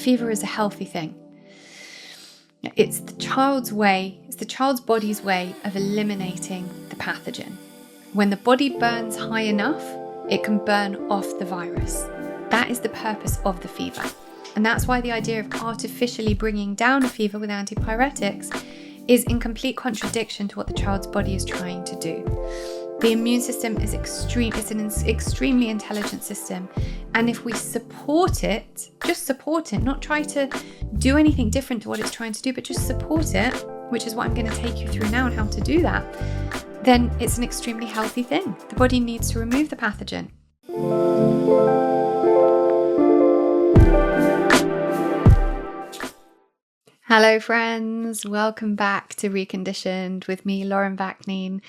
fever is a healthy thing. It's the child's body's way of eliminating the pathogen. When the body burns high enough, it can burn off the virus. That is the purpose of the fever. And that's why the idea of artificially bringing down a fever with antipyretics is in complete contradiction to what the child's body is trying to do. The immune system is it's an extremely intelligent system. And if we support it, just support it, not try to do anything different to what it's trying to do, but just support it, which is what I'm going to take you through now and how to do that, then it's an extremely healthy thing. The body needs to remove the pathogen. Hello friends, welcome back to Reconditioned with me, Lauren Vakneen.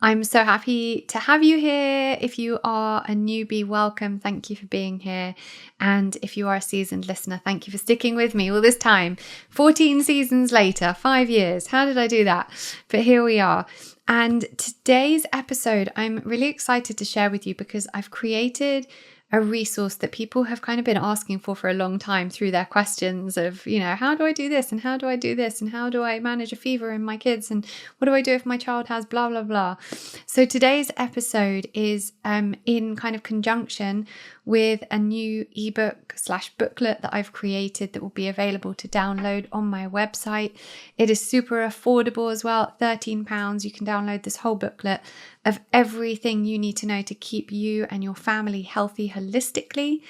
I'm so happy to have you here. If you are a newbie, welcome. Thank you for being here. And if you are a seasoned listener, thank you for sticking with me all this time. 14 seasons later, 5 years. How did I do that? But here we are. And today's episode, I'm really excited to share with you because I've created a resource that people have kind of been asking for a long time through their questions of, how do I do this? And how do I do this? And how do I manage a fever in my kids? And what do I do if my child has blah, blah, blah? So today's episode is in kind of conjunction with a new ebook/booklet that I've created that will be available to download on my website. It is super affordable as well. £13. You can download this whole booklet of everything you need to know to keep you and your family healthy holistically.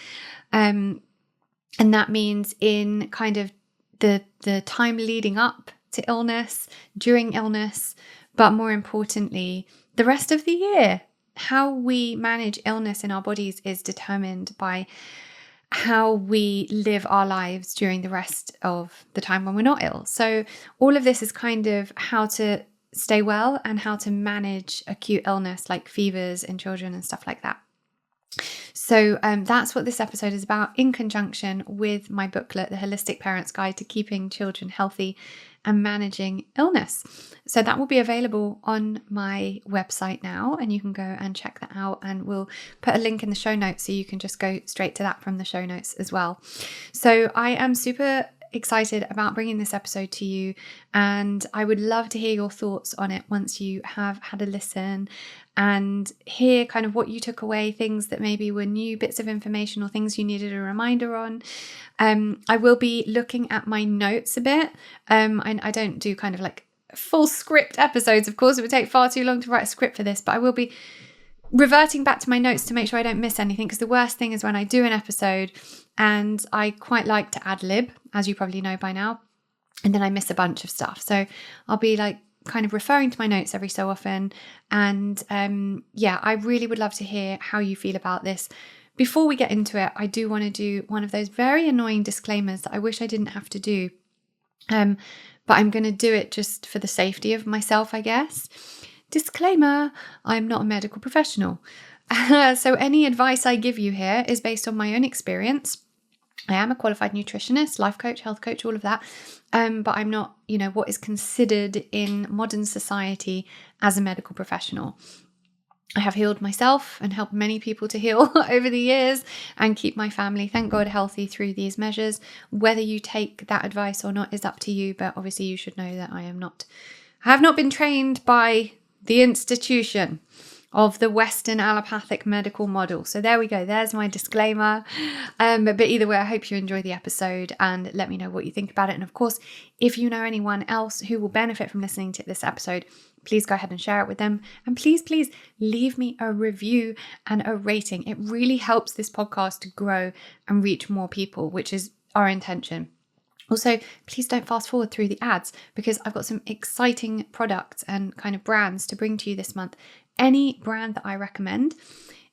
And that means in kind of the time leading up to illness, during illness, but more importantly, the rest of the year. How we manage illness in our bodies is determined by how we live our lives during the rest of the time when we're not ill. So all of this is kind of how to stay well and how to manage acute illness like fevers in children and stuff like that. So that's what this episode is about, in conjunction with my booklet, The Holistic Parent's Guide to Keeping Children Healthy and Managing Illness. So that will be available on my website now, and you can go and check that out, and we'll put a link in the show notes so you can just go straight to that from the show notes as well. So I am super excited about bringing this episode to you, and I would love to hear your thoughts on it once you have had a listen and hear kind of what you took away, things that maybe were new bits of information or things you needed a reminder on. I will be looking at my notes a bit. I don't do kind of like full script episodes, of course. It would take far too long to write a script for this, but I will be reverting back to my notes to make sure I don't miss anything, because the worst thing is when I do an episode and I quite like to ad lib, as you probably know by now, and then I miss a bunch of stuff. So I'll be like kind of referring to my notes every so often. And I really would love to hear how you feel about this. Before we get into it, I do want to do one of those very annoying disclaimers that I wish I didn't have to do. But I'm going to do it just for the safety of myself, I guess. Disclaimer, I'm not a medical professional. So any advice I give you here is based on my own experience. I am a qualified nutritionist, life coach, health coach, all of that. But I'm not, what is considered in modern society as a medical professional. I have healed myself and helped many people to heal over the years and keep my family, thank God, healthy through these measures. Whether you take that advice or not is up to you, but obviously you should know that I have not been trained by the institution of the Western allopathic medical model. So there we go. There's my disclaimer. But either way, I hope you enjoy the episode and let me know what you think about it. And of course, if you know anyone else who will benefit from listening to this episode, please go ahead and share it with them. And please leave me a review and a rating. It really helps this podcast to grow and reach more people, which is our intention. Also, please don't fast forward through the ads, because I've got some exciting products and kind of brands to bring to you this month. Any brand that I recommend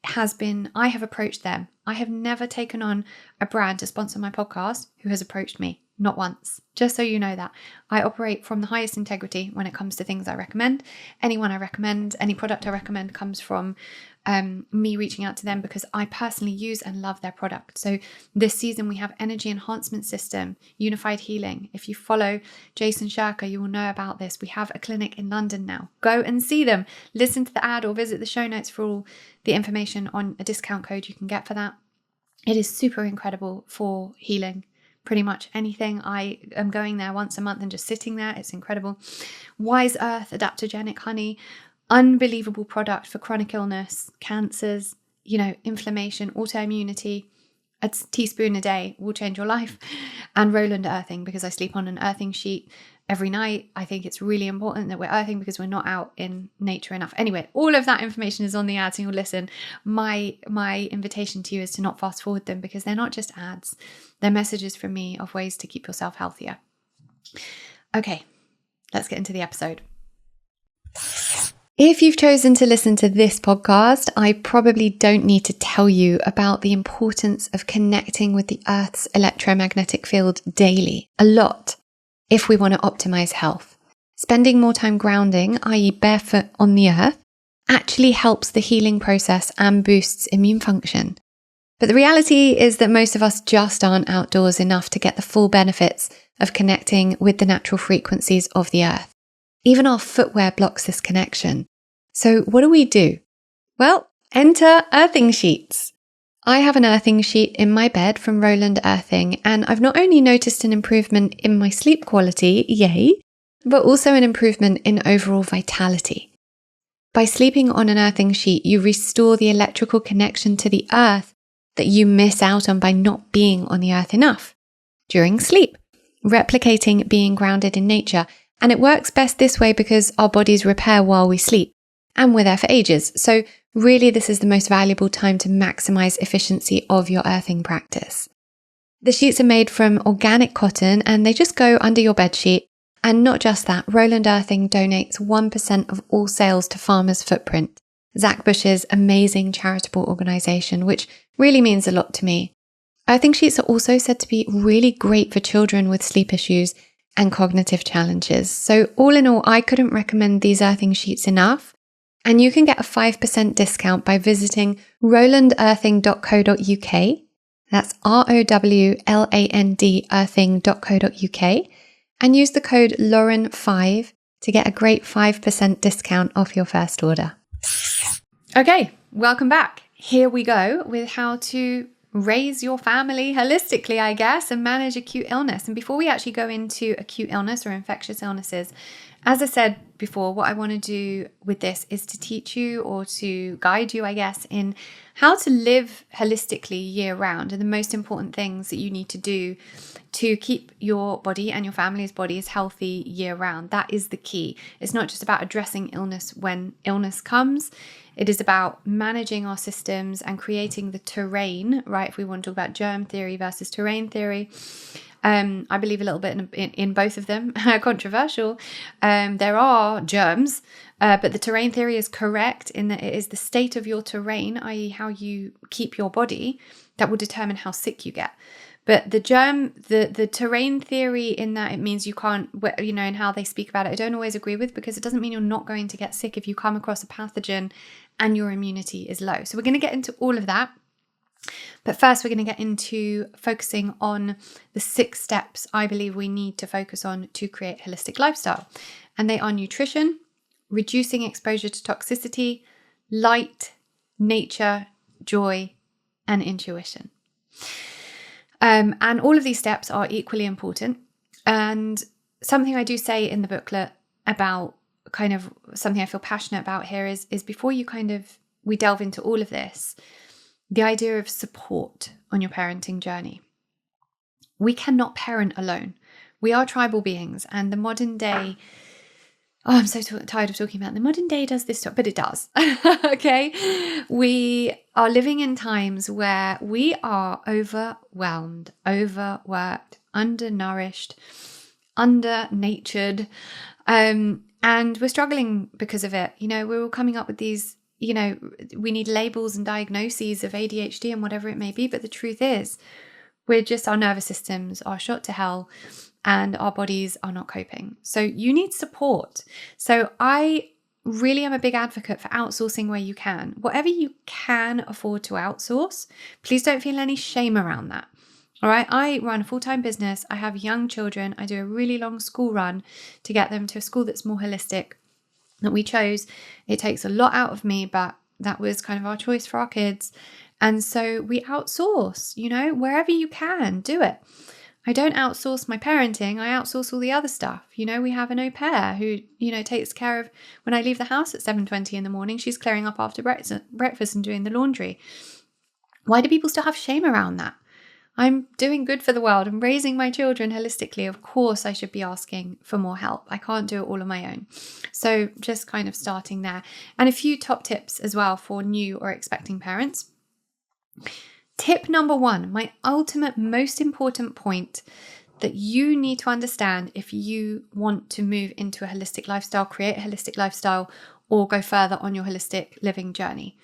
I have approached them. I have never taken on a brand to sponsor my podcast who has approached me. Not once. Just so you know that. I operate from the highest integrity when it comes to things I recommend. Anyone I recommend, any product I recommend comes from me reaching out to them because I personally use and love their product. So this season we have Energy Enhancement System, Unified Healing. If you follow Jason Shirker, you will know about this. We have a clinic in London now. Go and see them. Listen to the ad or visit the show notes for all the information on a discount code you can get for that. It is super incredible for healing. pretty much anything. I am going there once a month and just sitting there. It's incredible. Wise Earth adaptogenic honey, unbelievable product for chronic illness, cancers, inflammation, autoimmunity. A teaspoon a day will change your life. And Roland earthing, because I sleep on an earthing sheet every night. I think it's really important that we're earthing because we're not out in nature enough. Anyway, all of that information is on the ads and you'll listen. My invitation to you is to not fast forward them, because they're not just ads. They're messages from me of ways to keep yourself healthier. Okay, let's get into the episode. If you've chosen to listen to this podcast, I probably don't need to tell you about the importance of connecting with the Earth's electromagnetic field daily, a lot, if we want to optimize health. Spending more time grounding, i.e. barefoot on the earth, actually helps the healing process and boosts immune function. But the reality is that most of us just aren't outdoors enough to get the full benefits of connecting with the natural frequencies of the earth. Even our footwear blocks this connection. So what do? Well, enter earthing sheets. I have an earthing sheet in my bed from Roland Earthing, and I've not only noticed an improvement in my sleep quality, yay, but also an improvement in overall vitality. By sleeping on an earthing sheet, you restore the electrical connection to the earth that you miss out on by not being on the earth enough during sleep, replicating being grounded in nature. And it works best this way because our bodies repair while we sleep, and we're there for ages. So really, this is the most valuable time to maximize efficiency of your earthing practice. The sheets are made from organic cotton and they just go under your bed sheet. And not just that, Roland Earthing donates 1% of all sales to Farmers Footprint, Zach Bush's amazing charitable organization, which really means a lot to me. Earthing sheets are also said to be really great for children with sleep issues and cognitive challenges. So all in all, I couldn't recommend these earthing sheets enough. And you can get a 5% discount by visiting rolandearthing.co.uk. That's ROWLAND earthing.co.uk. And use the code Lauren5 to get a great 5% discount off your first order. Okay, welcome back. Here we go with how to raise your family holistically, I guess, and manage acute illness. And before we actually go into acute illness or infectious illnesses, as I said before, what I want to do with this is to teach you, or to guide you, I guess, in how to live holistically year round, and the most important things that you need to do to keep your body and your family's bodies healthy year round. That is the key. It's not just about addressing illness when illness comes. It is about managing our systems and creating the terrain, right? If we want to talk about germ theory versus terrain theory, I believe a little bit in both of them. Controversial. There are germs, but the terrain theory is correct in that it is the state of your terrain, i.e. how you keep your body, that will determine how sick you get. But the terrain theory in that it means you can't, and how they speak about it, I don't always agree with, because it doesn't mean you're not going to get sick if you come across a pathogen and your immunity is low. So we're going to get into all of that. But first, we're going to get into focusing on the 6 steps I believe we need to focus on to create a holistic lifestyle. And they are nutrition, reducing exposure to toxicity, light, nature, joy, and intuition. And all of these steps are equally important. And something I do say in the booklet about kind of something I feel passionate about here is before we delve into all of this, the idea of support on your parenting journey. We cannot parent alone. We are tribal beings, and the modern day, I'm so tired of talking about it. The modern day does this stuff, but it does. Okay. We are living in times where we are overwhelmed, overworked, undernourished, undernatured, and we're struggling because of it. We're all coming up with these, we need labels and diagnoses of ADHD and whatever it may be. But the truth is, our nervous systems are shot to hell and our bodies are not coping. So you need support. So I really am a big advocate for outsourcing where you can. Whatever you can afford to outsource, please don't feel any shame around that. All right. I run a full-time business. I have young children. I do a really long school run to get them to a school that's more holistic, that we chose. It takes a lot out of me, but that was kind of our choice for our kids. And so we outsource, wherever you can, do it. I don't outsource my parenting. I outsource all the other stuff. We have an au pair who, takes care of when I leave the house at 7:20 in the morning, she's clearing up after breakfast and doing the laundry. Why do people still have shame around that? I'm doing good for the world. I'm raising my children holistically. Of course, I should be asking for more help. I can't do it all on my own. So just kind of starting there. And a few top tips as well for new or expecting parents. Tip number 1, my ultimate most important point that you need to understand if you want to move into a holistic lifestyle, create a holistic lifestyle, or go further on your holistic living journey.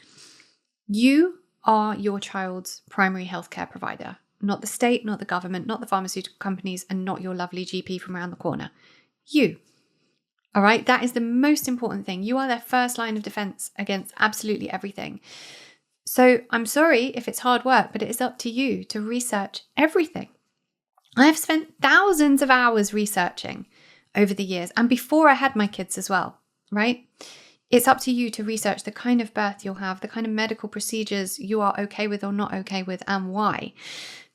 You are your child's primary healthcare provider, not the state, not the government, not the pharmaceutical companies, and not your lovely GP from around the corner. You. All right? That is the most important thing. You are their first line of defense against absolutely everything. So I'm sorry if it's hard work, but it is up to you to research everything. I have spent thousands of hours researching over the years and before I had my kids as well, right? It's up to you to research the kind of birth you'll have, the kind of medical procedures you are okay with or not okay with and why.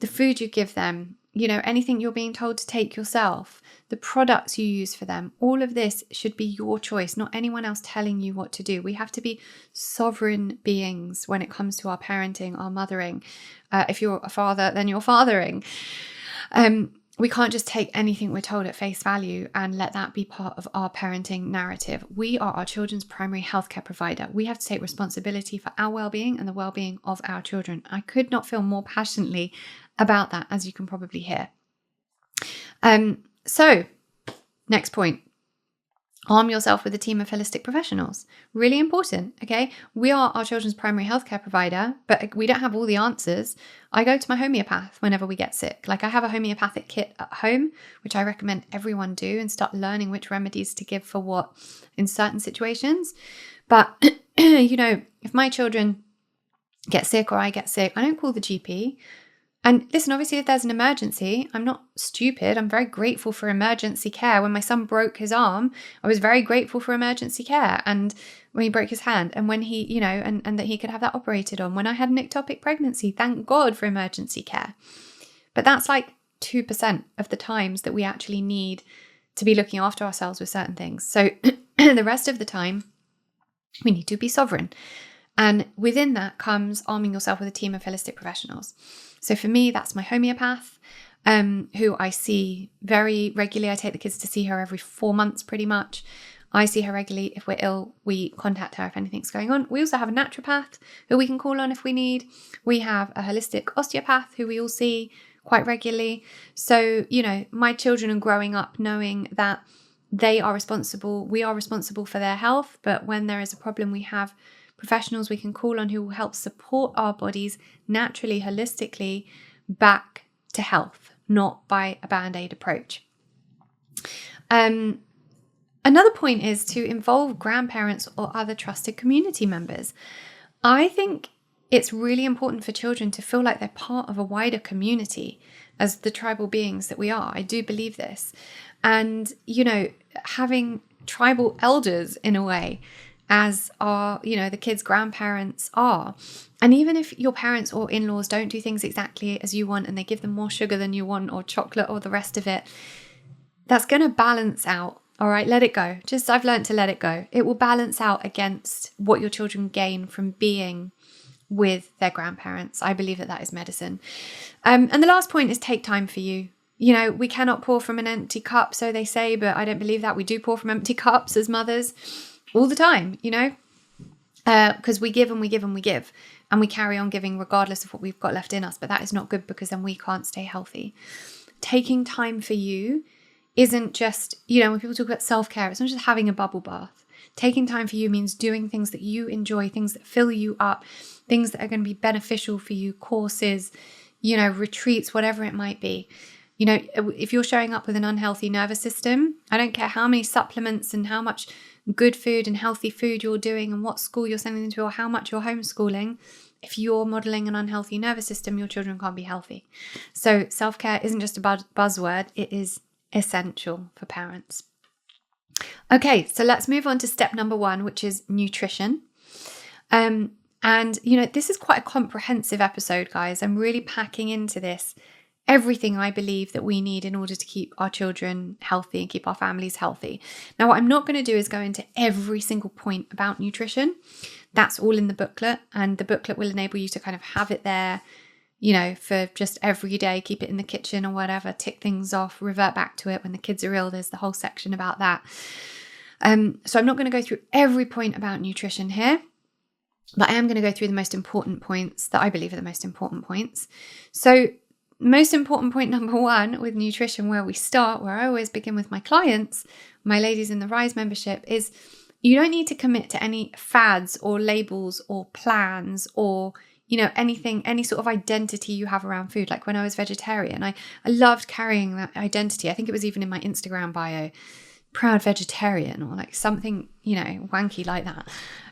The food you give them, anything you're being told to take yourself, the products you use for them, all of this should be your choice, not anyone else telling you what to do. We have to be sovereign beings when it comes to our parenting, our mothering. If you're a father, then you're fathering. We can't just take anything we're told at face value and let that be part of our parenting narrative. We are our children's primary healthcare provider. We have to take responsibility for our well-being and the well-being of our children. I could not feel more passionately about that, as you can probably hear. So, next point. Arm yourself with a team of holistic professionals. Really important, okay? We are our children's primary healthcare provider, but we don't have all the answers. I go to my homeopath whenever we get sick. I have a homeopathic kit at home, which I recommend everyone do and start learning which remedies to give for what in certain situations. But, if my children get sick or I get sick, I don't call the GP. And listen, obviously, if there's an emergency, I'm not stupid. I'm very grateful for emergency care. When my son broke his arm, I was very grateful for emergency care. And when he broke his hand and when he, and that he could have that operated on. When I had an ectopic pregnancy, thank God for emergency care. But that's 2% of the times that we actually need to be looking after ourselves with certain things. So the rest of the time, we need to be sovereign. And within that comes arming yourself with a team of holistic professionals. So for me, that's my homeopath, who I see very regularly. I take the kids to see her every 4 months pretty much. I see her regularly. If we're ill, we contact her if anything's going on. We also have a naturopath who we can call on if we need. We have a holistic osteopath who we all see quite regularly. So, my children are growing up knowing that we are responsible for their health. But when there is a problem, we have professionals we can call on who will help support our bodies naturally, holistically back to health, not by a band-aid approach. Another point is to involve grandparents or other trusted community members. I think it's really important for children to feel like they're part of a wider community as the tribal beings that we are. I do believe this. And, having tribal elders in a way, as are, the kids' grandparents are. And even if your parents or in-laws don't do things exactly as you want and they give them more sugar than you want or chocolate or the rest of it, that's going to balance out. All right, let it go. I've learned to let it go. It will balance out against what your children gain from being with their grandparents. I believe that is medicine. And the last point is take time for you. We cannot pour from an empty cup, so they say, but I don't believe that. We do pour from empty cups as mothers. All the time, because we give and we give and we give and we carry on giving regardless of what we've got left in us. But that is not good because then we can't stay healthy. Taking time for you isn't just, when people talk about self-care, it's not just having a bubble bath. Taking time for you means doing things that you enjoy, things that fill you up, things that are going to be beneficial for you, courses, retreats, whatever it might be. If you're showing up with an unhealthy nervous system, I don't care how many supplements and how much good food and healthy food you're doing and what school you're sending them to or how much you're homeschooling. If you're modeling an unhealthy nervous system, your children can't be healthy. So self-care isn't just a buzzword. It is essential for parents. Okay, so let's move on to step number 1, which is nutrition. And this is quite a comprehensive episode, guys. I'm really packing into this everything I believe that we need in order to keep our children healthy and keep our families healthy. Now, what I'm not going to do is go into every single point about nutrition. That's all in the booklet, and the booklet will enable you to kind of have it there, for just every day, keep it in the kitchen or whatever, tick things off, revert back to it when the kids are ill. There's the whole section about that. So I'm not going to go through every point about nutrition here, but I am going to go through the most important points that I believe are the most important points. So most important point number 1 with nutrition, where we start, where I always begin with my clients, my ladies in the Rise membership, is you don't need to commit to any fads or labels or plans or, anything, any sort of identity you have around food. Like when I was vegetarian, I loved carrying that identity. I think it was even in my Instagram bio, proud vegetarian, or like something, wanky like that.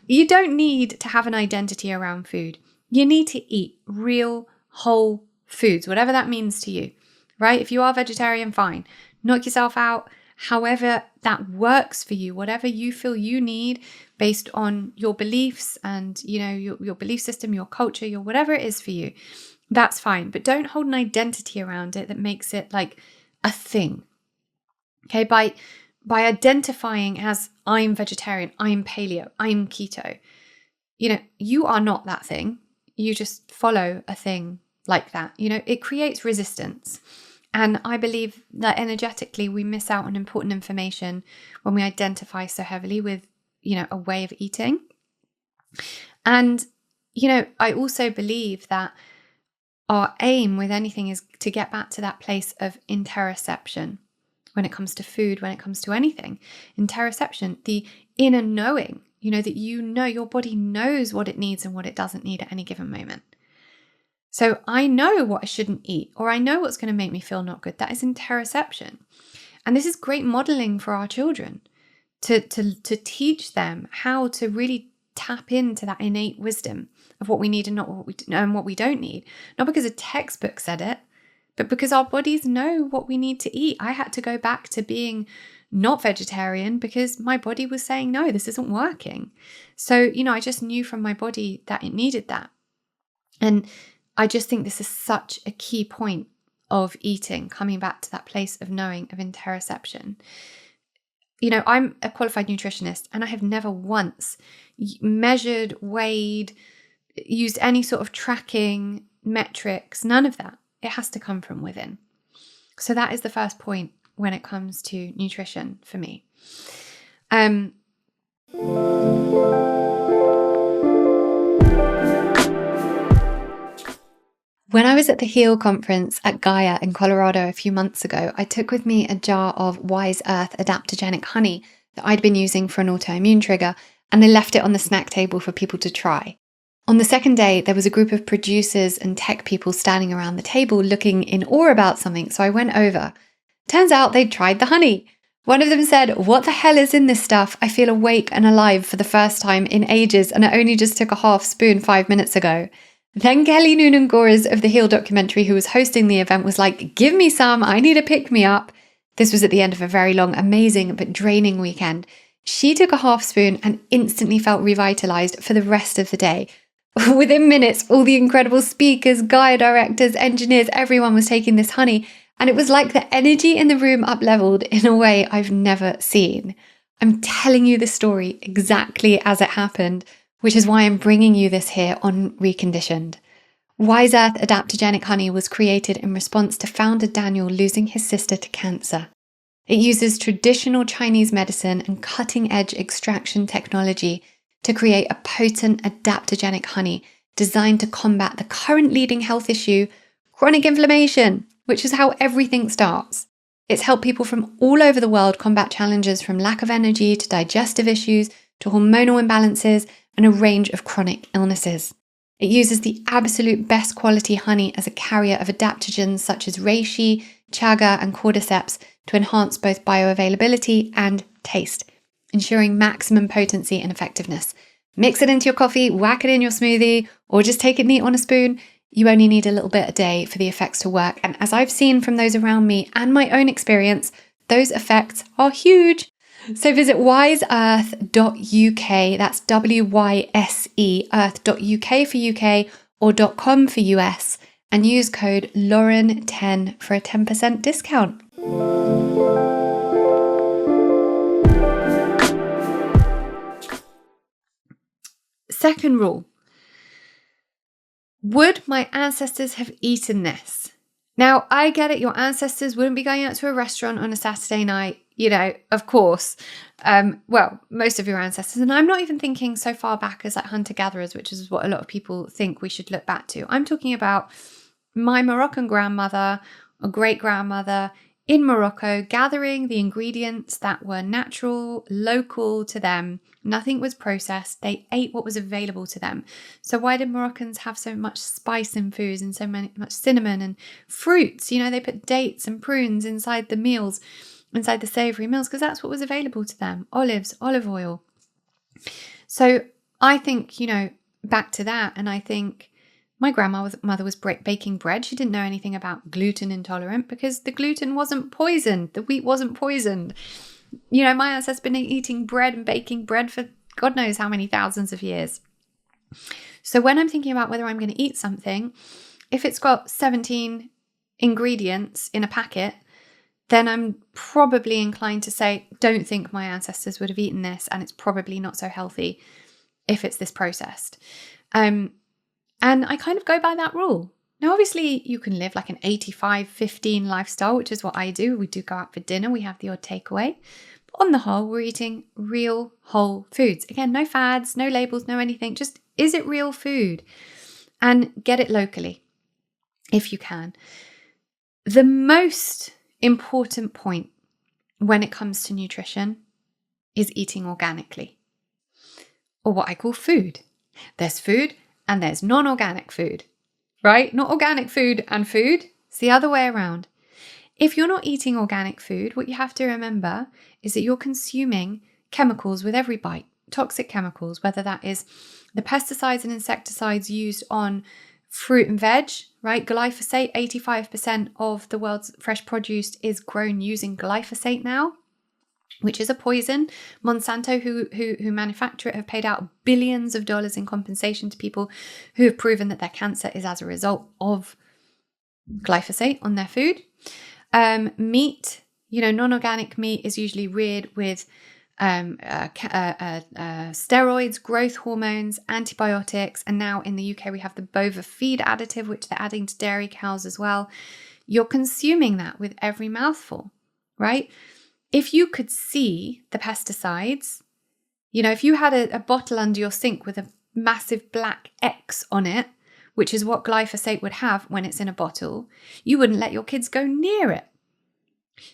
You don't need to have an identity around food. You need to eat real, whole foods, whatever that means to you, right? If you are vegetarian, fine. Knock yourself out, however that works for you, whatever you feel you need based on your beliefs and, your belief system, your culture, your whatever it is for you, that's fine. But don't hold an identity around it that makes it like a thing. Okay, by identifying as I'm vegetarian, I'm paleo, I'm keto, you are not that thing. You just follow a thing like that. It creates resistance. And I believe that energetically we miss out on important information when we identify so heavily with, a way of eating. And, I also believe that our aim with anything is to get back to that place of interoception when it comes to food, when it comes to anything. Interoception, the inner knowing, that your body knows what it needs and what it doesn't need at any given moment. So I know what I shouldn't eat, or I know what's going to make me feel not good. That is interoception. And this is great modeling for our children to teach them how to really tap into that innate wisdom of what we need and not what we don't need. Not because a textbook said it, but because our bodies know what we need to eat. I had to go back to being not vegetarian because my body was saying, no, this isn't working. So, I just knew from my body that it needed that. And I just think this is such a key point of eating, coming back to that place of knowing, of interoception. I'm a qualified nutritionist, and I have never once measured, weighed, used any sort of tracking metrics, none of that. It has to come from within. So that is the first point when it comes to nutrition for me. When I was at the HEAL conference at Gaia in Colorado a few months ago, I took with me a jar of Wise Earth adaptogenic honey that I'd been using for an autoimmune trigger, and I left it on the snack table for people to try. On the second day, there was a group of producers and tech people standing around the table looking in awe about something, so I went over. Turns out they'd tried the honey. One of them said, "What the hell is in this stuff? I feel awake and alive for the first time in ages, and I only just took a half spoon 5 minutes ago." Then Kelly Noonan-Gores of the HEAL documentary, who was hosting the event, was like, "Give me some, I need a pick-me-up." This was at the end of a very long, amazing, but draining weekend. She took a half spoon and instantly felt revitalized for the rest of the day. Within minutes, all the incredible speakers, Gaia directors, engineers, everyone was taking this honey, and it was like the energy in the room up-leveled in a way I've never seen. I'm telling you the story exactly as it happened, which is why I'm bringing you this here on Reconditioned. Wise Earth adaptogenic honey was created in response to founder Daniel losing his sister to cancer. It uses traditional Chinese medicine and cutting-edge extraction technology to create a potent adaptogenic honey designed to combat the current leading health issue, chronic inflammation, which is how everything starts. It's helped people from all over the world combat challenges from lack of energy to digestive issues to hormonal imbalances and a range of chronic illnesses. It uses the absolute best quality honey as a carrier of adaptogens such as reishi, chaga, and cordyceps to enhance both bioavailability and taste, ensuring maximum potency and effectiveness. Mix it into your coffee, whack it in your smoothie, or just take it neat on a spoon. You only need a little bit a day for the effects to work. And as I've seen from those around me and my own experience, those effects are huge. So visit wiseearth.uk, that's WYSE, earth.uk for UK or .com for US, and use code Lauren10 for a 10% discount. Second rule. Would my ancestors have eaten this? Now, I get it. Your ancestors wouldn't be going out to a restaurant on a Saturday night, of course. Well, most of your ancestors. And I'm not even thinking so far back as like hunter-gatherers, which is what a lot of people think we should look back to. I'm talking about my Moroccan grandmother or great-grandmother in Morocco, gathering the ingredients that were natural, local to them. Nothing was processed. They ate what was available to them. So why did Moroccans have so much spice in foods and much cinnamon and fruits? They put dates and prunes inside the meals, inside the savory meals, because that's what was available to them. Olives, olive oil. So I think, back to that, and I think my grandmother was baking bread. She didn't know anything about gluten intolerant because the gluten wasn't poisoned. The wheat wasn't poisoned. My ancestors have been eating bread and baking bread for God knows how many thousands of years. So when I'm thinking about whether I'm going to eat something, if it's got 17 ingredients in a packet, then I'm probably inclined to say, don't think my ancestors would have eaten this, and it's probably not so healthy if it's this processed. And I kind of go by that rule. Now, obviously, you can live like an 85-15 lifestyle, which is what I do. We do go out for dinner. We have the odd takeaway. But on the whole, we're eating real whole foods. Again, no fads, no labels, no anything. Just, is it real food? And get it locally if you can. The most important point when it comes to nutrition is eating organically, or what I call food. There's food and there's non-organic food, right? Not organic food and food. It's the other way around. If you're not eating organic food, what you have to remember is that you're consuming chemicals with every bite, toxic chemicals, whether that is the pesticides and insecticides used on fruit and veg, right? Glyphosate, 85% of the world's fresh produce is grown using glyphosate now, which is a poison. Monsanto, who manufacture it, have paid out billions of dollars in compensation to people who have proven that their cancer is as a result of glyphosate on their food. Meat, non-organic meat is usually reared with steroids, growth hormones, antibiotics, and now in the UK we have the bova feed additive, which they're adding to dairy cows as well. You're consuming that with every mouthful, right? If you could see the pesticides, if you had a bottle under your sink with a massive black X on it, which is what glyphosate would have when it's in a bottle, you wouldn't let your kids go near it.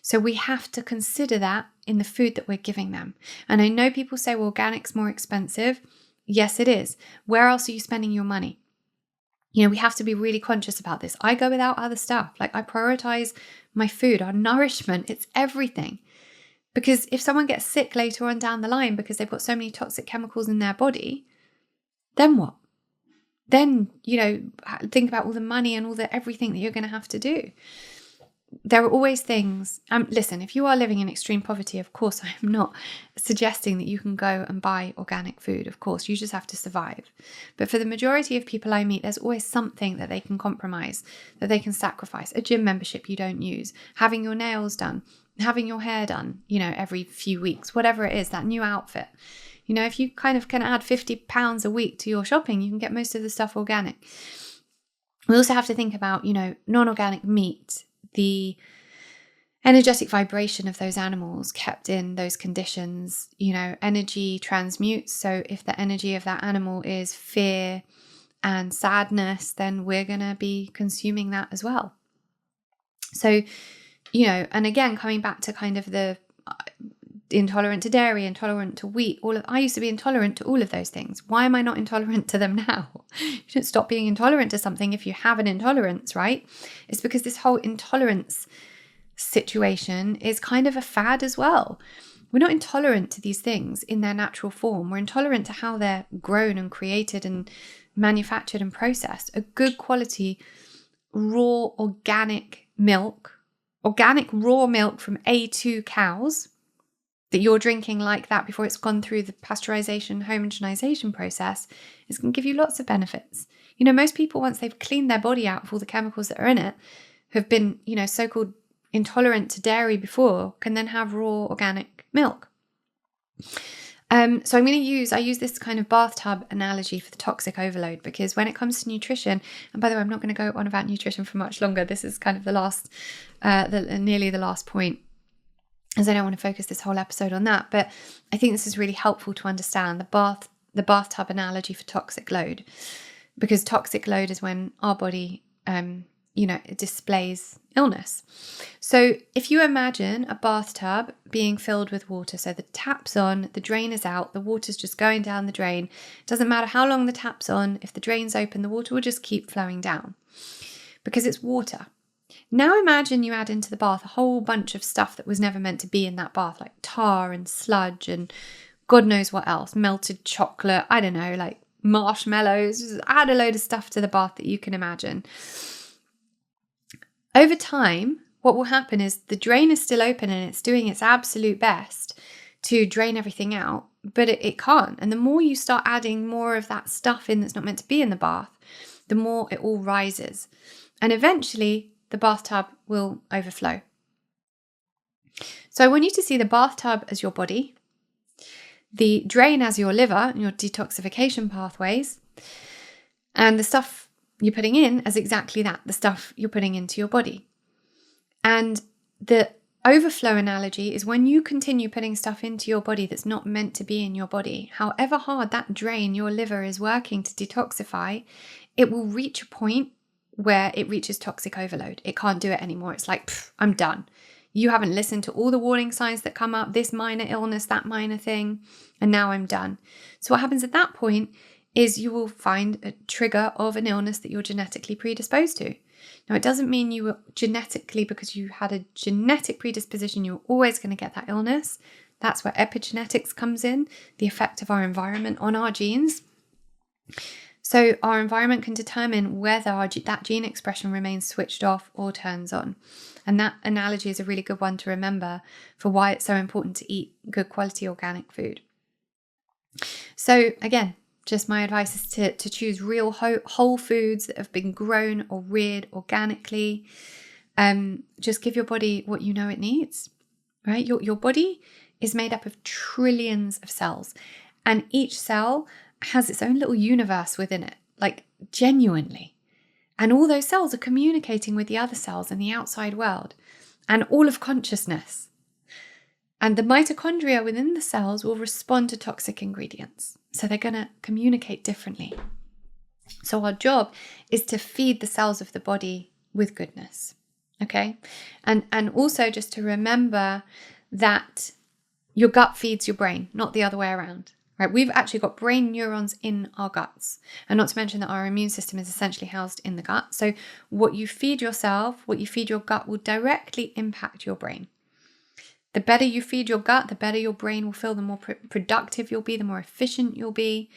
So we have to consider that in the food that we're giving them. And I know people say, well, organic's more expensive. Yes, it is. Where else are you spending your money? We have to be really conscious about this. I go without other stuff. Like, I prioritize my food, our nourishment. It's everything. Because if someone gets sick later on down the line because they've got so many toxic chemicals in their body, then what? Then, think about all the money and all the everything that you're going to have to do. There are always things. Listen, if you are living in extreme poverty, of course, I am not suggesting that you can go and buy organic food. Of course, you just have to survive. But for the majority of people I meet, there's always something that they can compromise, that they can sacrifice. A gym membership you don't use, having your nails done, having your hair done, every few weeks, whatever it is, that new outfit. If you kind of can add £50 a week to your shopping, you can get most of the stuff organic. We also have to think about, non-organic meat, the energetic vibration of those animals kept in those conditions. Energy transmutes. So if the energy of that animal is fear and sadness, then we're going to be consuming that as well. So, and again, coming back to kind of the intolerant to dairy, intolerant to wheat, I used to be intolerant to all of those things. Why am I not intolerant to them now? You shouldn't stop being intolerant to something if you have an intolerance, right? It's because this whole intolerance situation is kind of a fad as well. We're not intolerant to these things in their natural form. We're intolerant to how they're grown and created and manufactured and processed. A good quality raw organic milk, organic raw milk from A2 cows that you're drinking like that before it's gone through the pasteurization, homogenization process is going to give you lots of benefits. Most people, once they've cleaned their body out of all the chemicals that are in it, have been, so-called intolerant to dairy before, can then have raw organic milk. So I use this kind of bathtub analogy for the toxic overload, because when it comes to nutrition, and by the way, I'm not going to go on about nutrition for much longer. This is kind of nearly the last point, as I don't want to focus this whole episode on that. But I think this is really helpful to understand the bathtub analogy for toxic load, because toxic load is when our body, it displays illness. So if you imagine a bathtub being filled with water, so the tap's on, the drain is out, the water's just going down the drain. It doesn't matter how long the tap's on. If the drain's open, the water will just keep flowing down because it's water. Now imagine you add into the bath a whole bunch of stuff that was never meant to be in that bath, like tar and sludge and God knows what else, melted chocolate, I don't know, like marshmallows. Just add a load of stuff to the bath that you can imagine. Over time, what will happen is the drain is still open and it's doing its absolute best to drain everything out, but it can't. And the more you start adding more of that stuff in that's not meant to be in the bath, the more it all rises. And eventually, the bathtub will overflow. So I want you to see the bathtub as your body, the drain as your liver and your detoxification pathways, and the stuff you're putting in as exactly that, the stuff you're putting into your body. And the overflow analogy is when you continue putting stuff into your body that's not meant to be in your body, however hard that drain your liver is working to detoxify, it will reach a point where it reaches toxic overload. It can't do it anymore. It's like, I'm done. You haven't listened to all the warning signs that come up, this minor illness, that minor thing, and now I'm done. So what happens at that point is you will find a trigger of an illness that you're genetically predisposed to. Now, it doesn't mean you were genetically, because you had a genetic predisposition, you're always going to get that illness. That's where epigenetics comes in, the effect of our environment on our genes. So our environment can determine whether that gene expression remains switched off or turns on. And that analogy is a really good one to remember for why it's so important to eat good quality organic food. So again, just my advice is to choose real whole foods that have been grown or reared organically. Just give your body what you know it needs, right? Your body is made up of trillions of cells, and each cell has its own little universe within it, like genuinely. And all those cells are communicating with the other cells in the outside world and all of consciousness. And the mitochondria within the cells will respond to toxic ingredients. So they're going to communicate differently. So our job is to feed the cells of the body with goodness. Okay? And also just to remember that your gut feeds your brain, not the other way around. Right? We've actually got brain neurons in our guts. And not to mention that our immune system is essentially housed in the gut. So what you feed yourself, what you feed your gut will directly impact your brain. The better you feed your gut, the better your brain will feel, the more productive you'll be, the more efficient you'll be.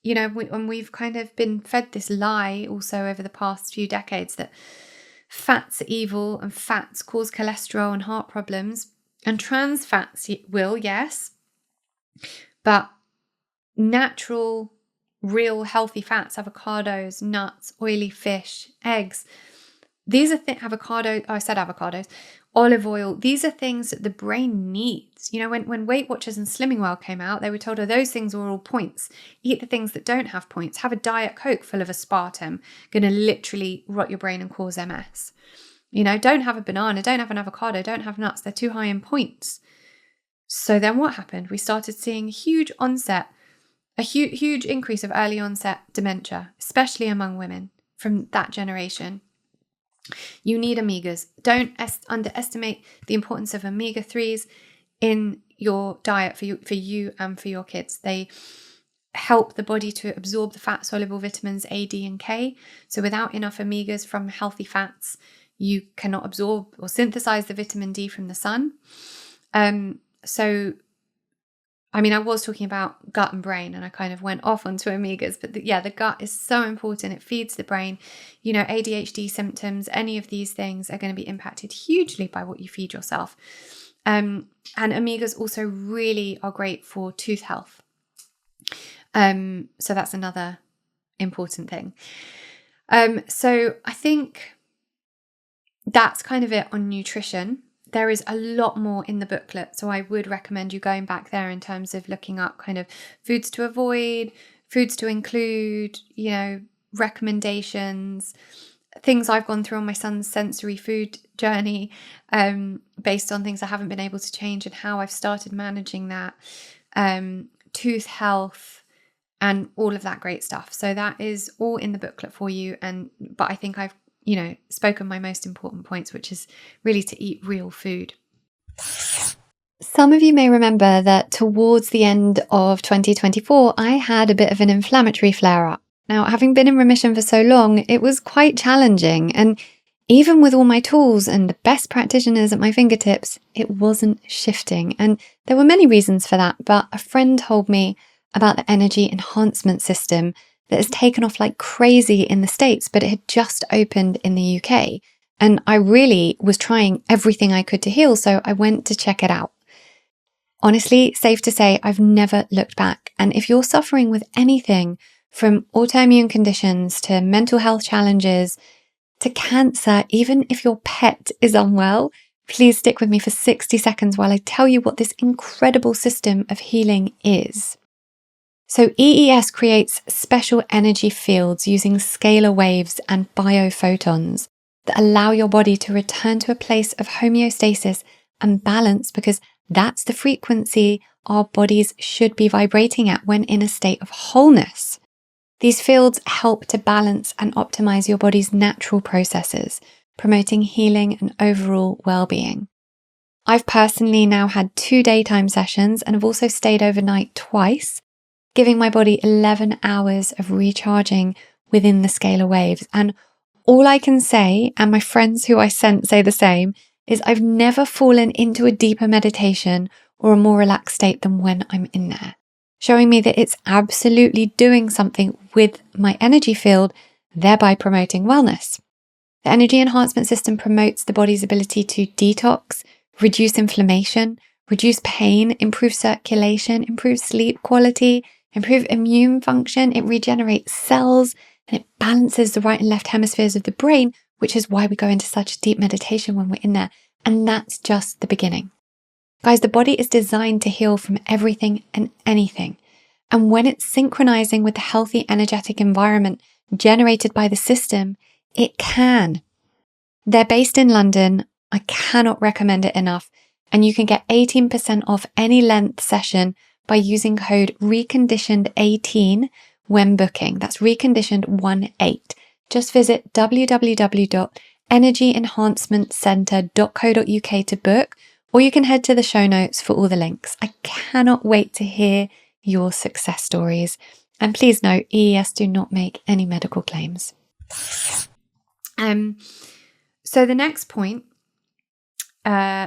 And we've kind of been fed this lie also over the past few decades that fats are evil and fats cause cholesterol and heart problems. And trans fats will, yes. But natural, real, healthy fats, avocados, nuts, oily fish, eggs, these are avocados, olive oil, these are things that the brain needs. When Weight Watchers and Slimming World came out, they were told, those things were all points. Eat the things that don't have points. Have a Diet Coke full of aspartame, going to literally rot your brain and cause MS. Don't have a banana, don't have an avocado, don't have nuts. They're too high in points. So then what happened? We started seeing a huge increase of early onset dementia, especially among women from that generation. You need omegas. Don't underestimate the importance of omega-3s in your diet for you and for your kids. They help the body to absorb the fat-soluble vitamins A, D, and K. So without enough omegas from healthy fats, you cannot absorb or synthesize the vitamin D from the sun. I was talking about gut and brain, and I kind of went off onto omegas, but the gut is so important. It feeds the brain. ADHD symptoms, any of these things are going to be impacted hugely by what you feed yourself. And omegas also really are great for tooth health. So that's another important thing. So I think that's kind of it on nutrition. There is a lot more in the booklet, so I would recommend you going back there in terms of looking up kind of foods to avoid, foods to include, recommendations, things I've gone through on my son's sensory food journey, based on things I haven't been able to change and how I've started managing that, tooth health, and all of that great stuff. So that is all in the booklet for you. But I think I've, spoken my most important points, which is really to eat real food. Some of you may remember that towards the end of 2024, I had a bit of an inflammatory flare-up. Now, having been in remission for so long, it was quite challenging. And even with all my tools and the best practitioners at my fingertips, it wasn't shifting. And there were many reasons for that, but a friend told me about the energy enhancement system that has taken off like crazy in the States, but it had just opened in the UK. And I really was trying everything I could to heal, so I went to check it out. Honestly, safe to say, I've never looked back. And if you're suffering with anything from autoimmune conditions to mental health challenges to cancer, even if your pet is unwell, please stick with me for 60 seconds while I tell you what this incredible system of healing is. So EES creates special energy fields using scalar waves and biophotons that allow your body to return to a place of homeostasis and balance, because that's the frequency our bodies should be vibrating at when in a state of wholeness. These fields help to balance and optimize your body's natural processes, promoting healing and overall well-being. I've personally now had 2 daytime sessions and have also stayed overnight twice, giving my body 11 hours of recharging within the scalar waves. And all I can say, and my friends who I sent say the same, is I've never fallen into a deeper meditation or a more relaxed state than when I'm in there, showing me that it's absolutely doing something with my energy field, thereby promoting wellness. The energy enhancement system promotes the body's ability to detox, reduce inflammation, reduce pain, improve circulation, improve sleep quality, improve immune function. It regenerates cells and it balances the right and left hemispheres of the brain, which is why we go into such deep meditation when we're in there. And that's just the beginning. Guys, the body is designed to heal from everything and anything. And when it's synchronizing with the healthy, energetic environment generated by the system, it can. They're based in London. I cannot recommend it enough. And you can get 18% off any length session by using code Reconditioned18 when booking. That's Reconditioned18. Just visit www.energyenhancementcentre.co.uk to book, or you can head to the show notes for all the links. I cannot wait to hear your success stories. And please note, EES do not make any medical claims. So the next point,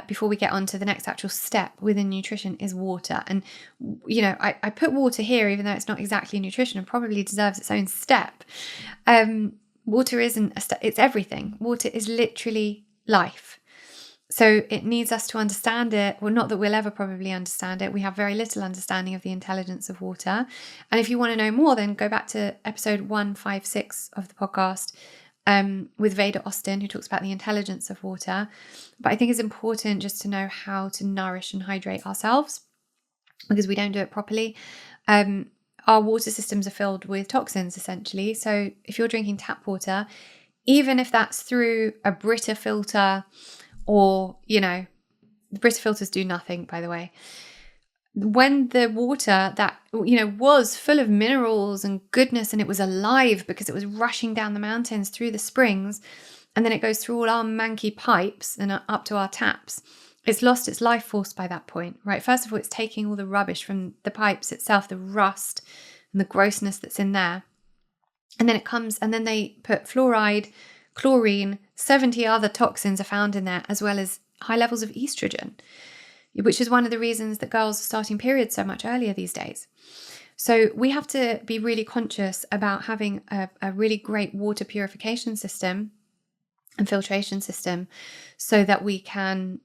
before we get on to the next actual step within nutrition, is water. And, I put water here, even though it's not exactly nutrition and probably deserves its own step. Water isn't a step, it's everything. Water is literally life. So it needs us to understand it. Well, not that we'll ever probably understand it. We have very little understanding of the intelligence of water. And if you want to know more, then go back to episode 156 of the podcast, with Veda Austin, who talks about the intelligence of water. But I think it's important just to know how to nourish and hydrate ourselves, because we don't do it properly. Our water systems are filled with toxins, essentially. So if you're drinking tap water, even if that's through a Brita filter, or, the Brita filters do nothing, by the way. When the water that, was full of minerals and goodness, and it was alive because it was rushing down the mountains through the springs, and then it goes through all our manky pipes and up to our taps, it's lost its life force by that point, right? First of all, it's taking all the rubbish from the pipes itself, the rust and the grossness that's in there. And then it comes, and then they put fluoride, chlorine, 70 other toxins are found in there, as well as high levels of estrogen, which is one of the reasons that girls are starting periods so much earlier these days. So we have to be really conscious about having a really great water purification system and filtration system, so that we can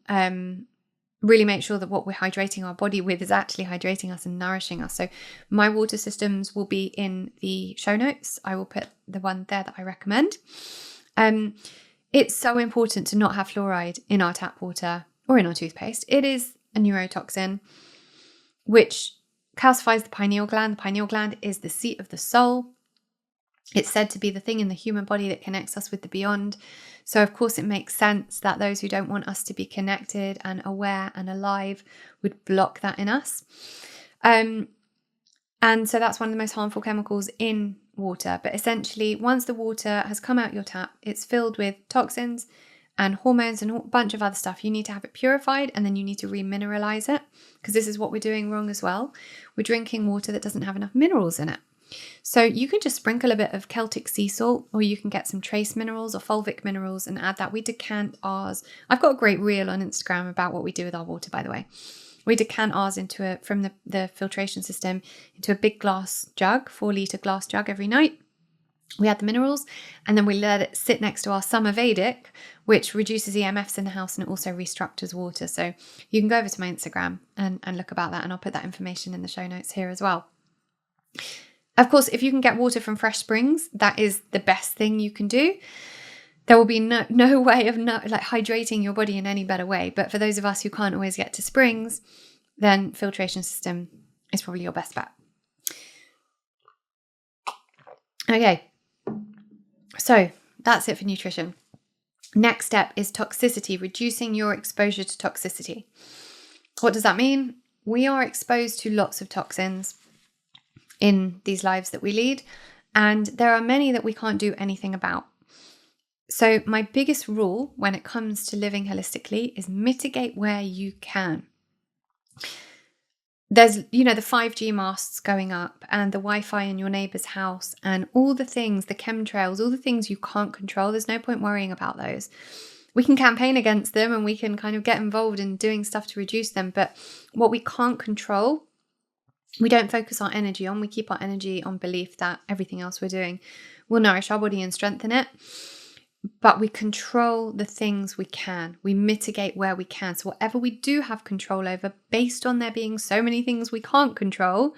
really make sure that what we're hydrating our body with is actually hydrating us and nourishing us. So my water systems will be in the show notes. I will put the one there that I recommend. It's so important to not have fluoride in our tap water or in our toothpaste. It is a neurotoxin which calcifies the pineal gland. The pineal gland is the seat of the soul. It's said to be the thing in the human body that connects us with the beyond. So, of course, it makes sense that those who don't want us to be connected and aware and alive would block that in us. And so that's one of the most harmful chemicals in water. But essentially, once the water has come out your tap, it's filled with toxins and hormones and a bunch of other stuff. You need to have it purified, and then you need to remineralize it, because this is what we're doing wrong as well. We're drinking water that doesn't have enough minerals in it. So you can just sprinkle a bit of Celtic sea salt, or you can get some trace minerals or fulvic minerals and add that. We decant ours. I've got a great reel on Instagram about what we do with our water, by the way. We decant ours from the filtration system into a big glass jug, 4-litre glass jug every night. We add the minerals, and then we let it sit next to our summer Vedic, which reduces EMFs in the house, and it also restructures water. So you can go over to my Instagram and look about that, and I'll put that information in the show notes here as well. Of course, if you can get water from fresh springs, that is the best thing you can do. There will be no way of hydrating your body in any better way. But for those of us who can't always get to springs, then filtration system is probably your best bet. Okay, so that's it for nutrition. Next step is toxicity, reducing your exposure to toxicity. What does that mean? We are exposed to lots of toxins in these lives that we lead, and there are many that we can't do anything about. So my biggest rule when it comes to living holistically is mitigate where you can. There's, the 5G masts going up and the Wi-Fi in your neighbor's house and all the things, the chemtrails, all the things you can't control. There's no point worrying about those. We can campaign against them and we can kind of get involved in doing stuff to reduce them. But what we can't control, we don't focus our energy on. We keep our energy on belief that everything else we're doing will nourish our body and strengthen it. But we control the things we can. We mitigate where we can. So whatever we do have control over, based on there being so many things we can't control,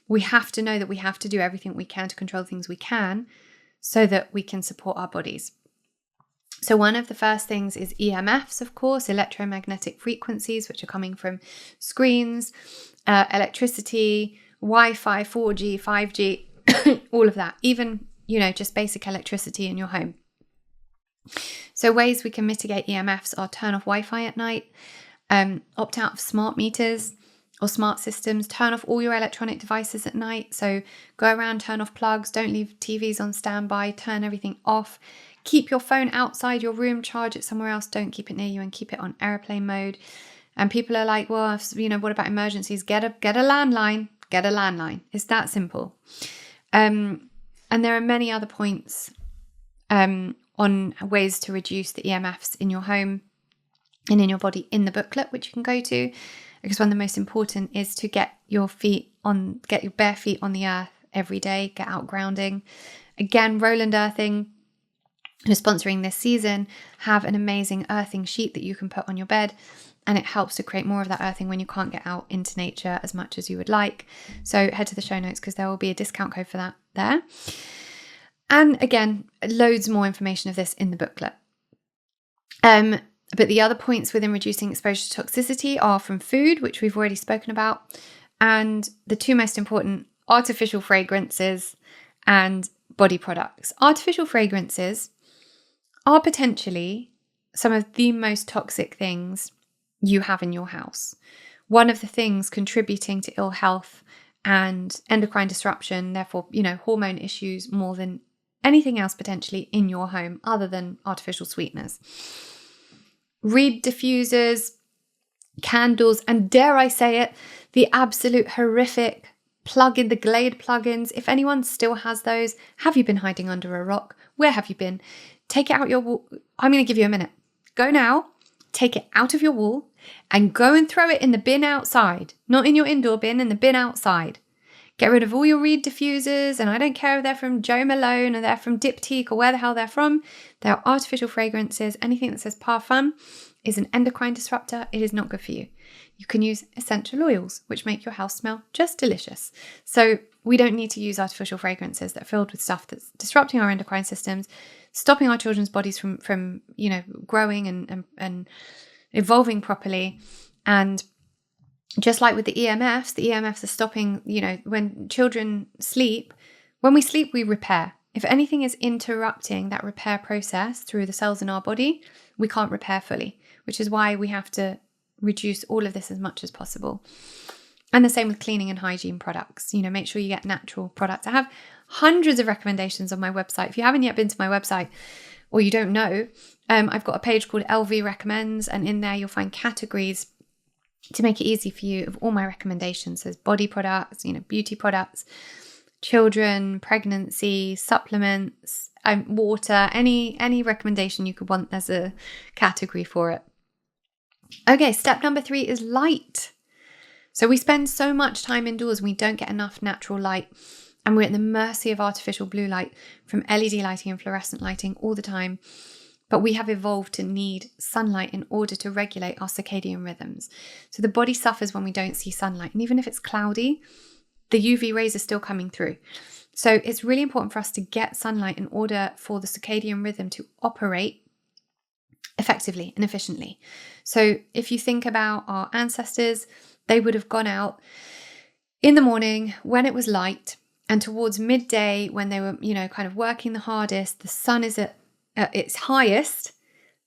we have to know that we have to do everything we can to control things we can so that we can support our bodies. So one of the first things is EMFs, of course, electromagnetic frequencies, which are coming from screens, electricity, Wi-Fi, 4G, 5G, all of that, even, just basic electricity in your home. So ways we can mitigate EMFs are turn off Wi-Fi at night, opt out of smart meters or smart systems, turn off all your electronic devices at night. So go around, turn off plugs, don't leave TVs on standby, turn everything off. Keep your phone outside your room, charge it somewhere else, don't keep it near you, and keep it on airplane mode. And people are like, well, what about emergencies? Get a landline, get a landline. It's that simple. And there are many other points on ways to reduce the EMFs in your home and in your body in the booklet, which you can go to, because one of the most important is to get your bare feet on the earth every day, get out grounding. Again, Roland Earthing, who is sponsoring this season, have an amazing earthing sheet that you can put on your bed, and it helps to create more of that earthing when you can't get out into nature as much as you would like. So head to the show notes because there will be a discount code for that there. And again, loads more information of this in the booklet. But the other points within reducing exposure to toxicity are from food, which we've already spoken about, and the two most important, artificial fragrances and body products. Artificial fragrances are potentially some of the most toxic things you have in your house. One of the things contributing to ill health and endocrine disruption, therefore, hormone issues more than anything else potentially in your home other than artificial sweeteners. Reed diffusers, candles, and dare I say it, the absolute horrific the Glade plugins. If anyone still has those, have you been hiding under a rock? Where have you been? Take it out your wall. I'm going to give you a minute. Go now, take it out of your wall and go and throw it in the bin outside. Not in your indoor bin, in the bin outside. Get rid of all your Reed diffusers, and I don't care if they're from Jo Malone or they're from Diptyque or where the hell they're from. They're artificial fragrances. Anything that says parfum is an endocrine disruptor. It is not good for you. You can use essential oils, which make your house smell just delicious. So we don't need to use artificial fragrances that are filled with stuff that's disrupting our endocrine systems, stopping our children's bodies from growing and evolving properly. And just like with the EMFs are stopping, when children sleep, when we sleep, we repair. If anything is interrupting that repair process through the cells in our body, we can't repair fully, which is why we have to reduce all of this as much as possible. And the same with cleaning and hygiene products. Make sure you get natural products. I have hundreds of recommendations on my website. If you haven't yet been to my website or you don't know, I've got a page called LV Recommends, and in there you'll find categories to make it easy for you of all my recommendations. There's body products, beauty products, children, pregnancy, supplements, water, any recommendation you could want, there's a category for it. Okay, step number 3 is light. So we spend so much time indoors, we don't get enough natural light, and we're at the mercy of artificial blue light from LED lighting and fluorescent lighting all the time. But we have evolved to need sunlight in order to regulate our circadian rhythms. So the body suffers when we don't see sunlight. And even if it's cloudy, the UV rays are still coming through. So it's really important for us to get sunlight in order for the circadian rhythm to operate effectively and efficiently. So if you think about our ancestors, they would have gone out in the morning when it was light, and towards midday when they were, kind of working the hardest, the sun is at its highest.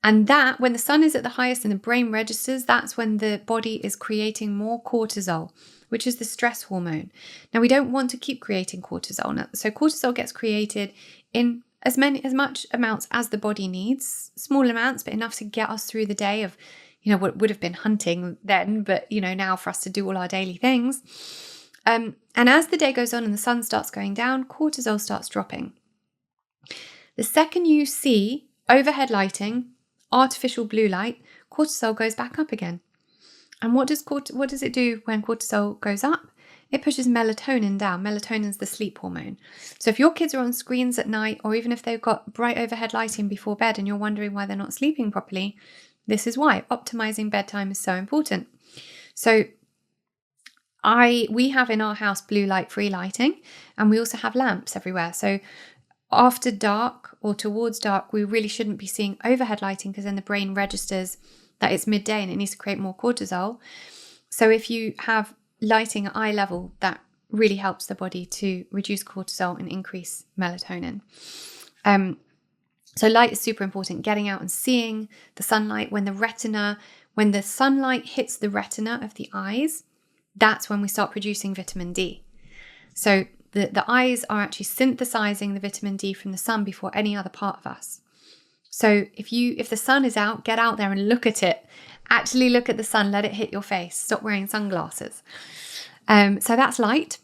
And that, when the sun is at the highest and the brain registers, that's when the body is creating more cortisol, which is the stress hormone. Now, we don't want to keep creating cortisol. Now, so cortisol gets created in as much amounts as the body needs, small amounts, but enough to get us through the day of, what would have been hunting then, but, now for us to do all our daily things. And as the day goes on and the sun starts going down, cortisol starts dropping. The second you see overhead lighting, artificial blue light, cortisol goes back up again. And what does it do when cortisol goes up? It pushes melatonin down. Melatonin is the sleep hormone. So if your kids are on screens at night, or even if they've got bright overhead lighting before bed and you're wondering why they're not sleeping properly, this is why. Optimizing bedtime is so important. So we have in our house blue light free lighting, and we also have lamps everywhere. So after dark or towards dark, we really shouldn't be seeing overhead lighting, because then the brain registers that it's midday and it needs to create more cortisol. So if you have lighting at eye level, that really helps the body to reduce cortisol and increase melatonin. So light is super important. Getting out and seeing the sunlight. When the sunlight hits the retina of the eyes, that's when we start producing vitamin D. So the eyes are actually synthesizing the vitamin D from the sun before any other part of us. So if the sun is out, get out there and look at it. Actually look at the sun, let it hit your face. Stop wearing sunglasses. So that's light.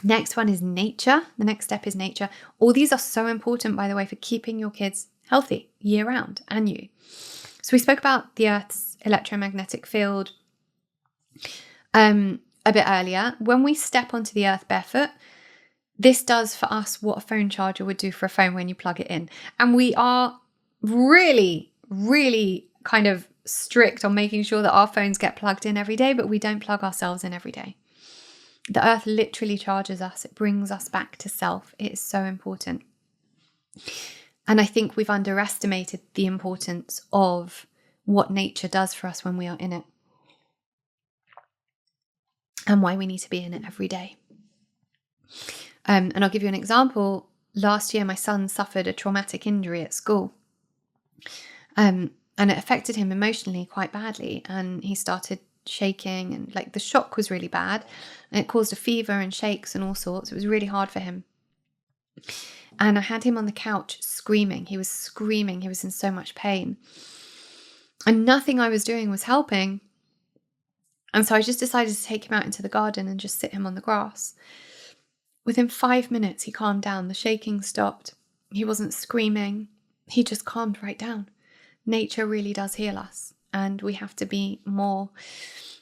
Next one is nature. The next step is nature. All these are so important, by the way, for keeping your kids healthy year round, and you. So we spoke about the Earth's electromagnetic field a bit earlier. When we step onto the earth barefoot, this does for us what a phone charger would do for a phone when you plug it in. And we are really, really kind of strict on making sure that our phones get plugged in every day, but we don't plug ourselves in every day. The earth literally charges us. It brings us back to self. It is so important. And I think we've underestimated the importance of what nature does for us when we are in it, and why we need to be in it every day. And I'll give you an example. Last year, my son suffered a traumatic injury at school. And it affected him emotionally quite badly. And he started shaking, and the shock was really bad. And it caused a fever and shakes and all sorts. It was really hard for him. And I had him on the couch screaming. He was screaming. He was in so much pain. And nothing I was doing was helping. And so I just decided to take him out into the garden and just sit him on the grass. Within 5 minutes, he calmed down. The shaking stopped. He wasn't screaming. He just calmed right down. Nature really does heal us. And we have to be more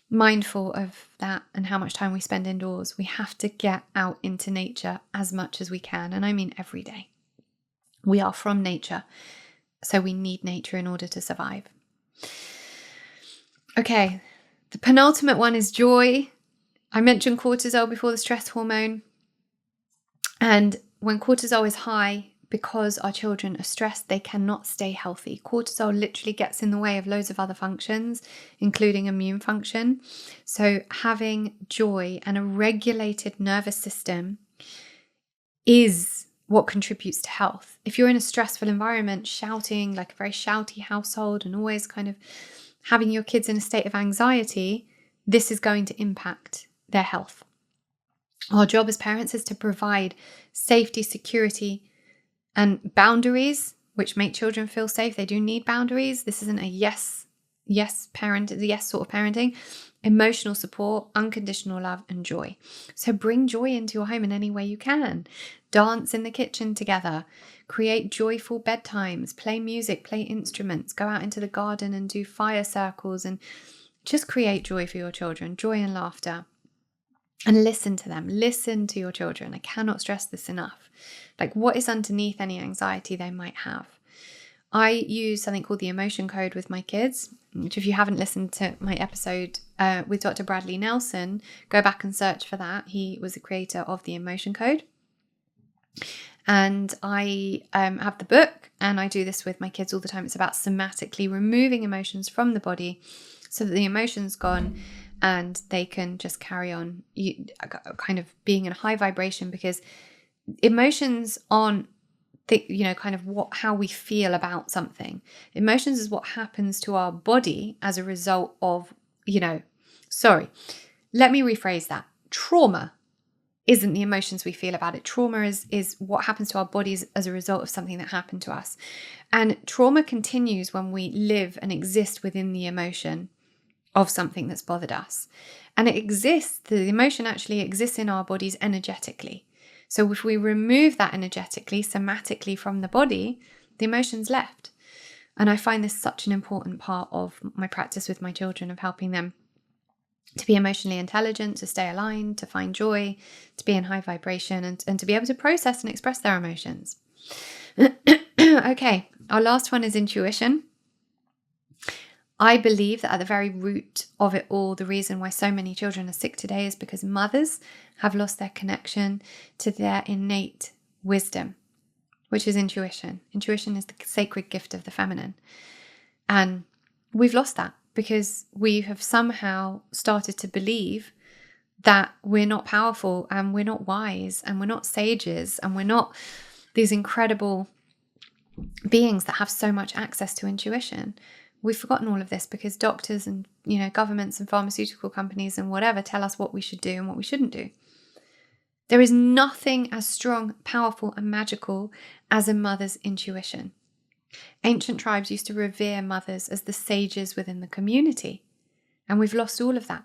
mindful of that and how much time we spend indoors. We have to get out into nature as much as we can. And I mean every day. We are from nature. So we need nature in order to survive. Okay, the penultimate one is joy. I mentioned cortisol before, the stress hormone. And when cortisol is high, because our children are stressed, they cannot stay healthy. Cortisol literally gets in the way of loads of other functions, including immune function. So having joy and a regulated nervous system is what contributes to health. If you're in a stressful environment, shouting, like a very shouty household, and always kind of having your kids in a state of anxiety, this is going to impact their health. Our job as parents is to provide safety, security, and boundaries, which make children feel safe. They do need boundaries. This isn't a yes parent, the yes sort of parenting. Emotional support, unconditional love, and joy. So bring joy into your home in any way you can. Dance in the kitchen together. Create joyful bedtimes. Play music, play instruments. Go out into the garden and do fire circles, and just create joy for your children, joy and laughter. And listen to them. Listen to your children. I cannot stress this enough. Like, what is underneath any anxiety they might have? I use something called the emotion code with my kids, which, if you haven't listened to my episode with Dr. Bradley Nelson, go back and search for that. He was the creator of the emotion code. And I have the book, and I do this with my kids all the time. It's about somatically removing emotions from the body so that the emotion's gone and they can just carry on kind of being in a high vibration, because emotions aren't how we feel about something. Emotions is what happens to our body as a result of, let me rephrase that. Trauma isn't the emotions we feel about it. Trauma is what happens to our bodies as a result of something that happened to us. And trauma continues when we live and exist within the emotion of something that's bothered us. And the emotion actually exists in our bodies energetically. So if we remove that energetically, somatically from the body, the emotion's left. And I find this such an important part of my practice with my children, of helping them to be emotionally intelligent, to stay aligned, to find joy, to be in high vibration, and to be able to process and express their emotions. Okay, our last one is intuition. I believe that at the very root of it all, the reason why so many children are sick today is because mothers have lost their connection to their innate wisdom, which is intuition. Intuition is the sacred gift of the feminine. And we've lost that because we have somehow started to believe that we're not powerful, and we're not wise, and we're not sages, and we're not these incredible beings that have so much access to intuition. We've forgotten all of this because doctors and, governments and pharmaceutical companies and whatever tell us what we should do and what we shouldn't do. There is nothing as strong, powerful, and magical as a mother's intuition. Ancient tribes used to revere mothers as the sages within the community, and we've lost all of that.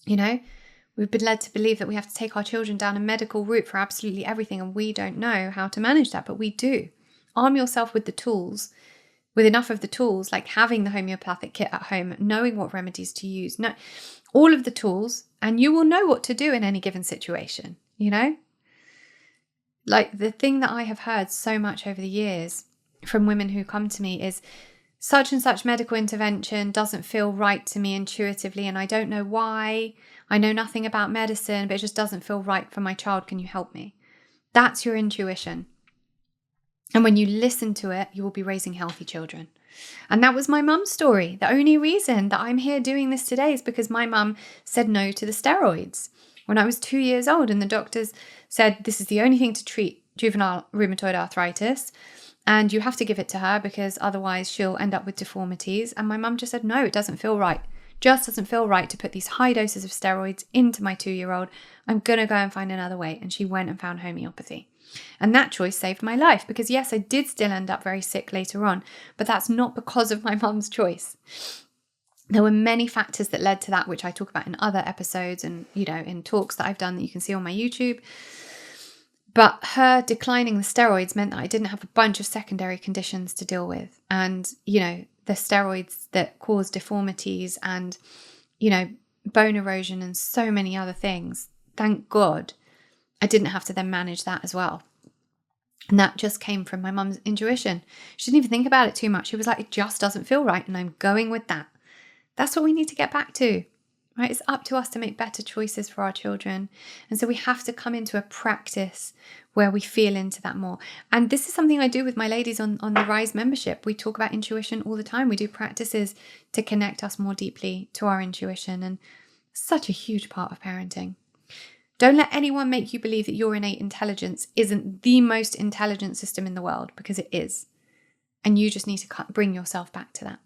We've been led to believe that we have to take our children down a medical route for absolutely everything, and we don't know how to manage that, but we do. Arm yourself with the tools. With enough of the tools, like having the homeopathic kit at home, knowing what remedies to use, all of the tools, and you will know what to do in any given situation, Like, the thing that I have heard so much over the years from women who come to me is, such and such medical intervention doesn't feel right to me intuitively, and I don't know why. I know nothing about medicine, but it just doesn't feel right for my child. Can you help me? That's your intuition. And when you listen to it, you will be raising healthy children. And that was my mum's story. The only reason that I'm here doing this today is because my mum said no to the steroids when I was 2 years old. And the doctors said, this is the only thing to treat juvenile rheumatoid arthritis. And you have to give it to her because otherwise she'll end up with deformities. And my mum just said, no, it doesn't feel right. Just doesn't feel right to put these high doses of steroids into my 2-year-old. I'm going to go and find another way. And she went and found homeopathy. And that choice saved my life because, yes, I did still end up very sick later on, but that's not because of my mum's choice. There were many factors that led to that, which I talk about in other episodes and, in talks that I've done that you can see on my YouTube. But her declining the steroids meant that I didn't have a bunch of secondary conditions to deal with. And, the steroids that cause deformities and, bone erosion and so many other things, thank God, I didn't have to then manage that as well. And that just came from my mum's intuition. She didn't even think about it too much. She was like, it just doesn't feel right, and I'm going with that. That's what we need to get back to, right? It's up to us to make better choices for our children. And so we have to come into a practice where we feel into that more. And this is something I do with my ladies on the Rise membership. We talk about intuition all the time. We do practices to connect us more deeply to our intuition. And such a huge part of parenting. Don't let anyone make you believe that your innate intelligence isn't the most intelligent system in the world, because it is. And you just need to bring yourself back to that.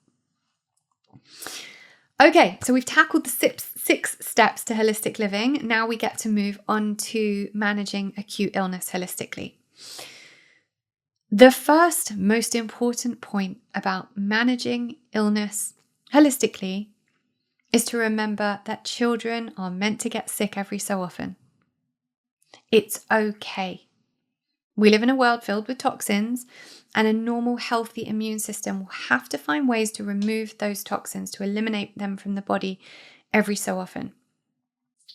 Okay, so we've tackled the six steps to holistic living. Now we get to move on to managing acute illness holistically. The first most important point about managing illness holistically is to remember that children are meant to get sick every so often. It's okay. We live in a world filled with toxins, and a normal, healthy immune system will have to find ways to remove those toxins, to eliminate them from the body every so often.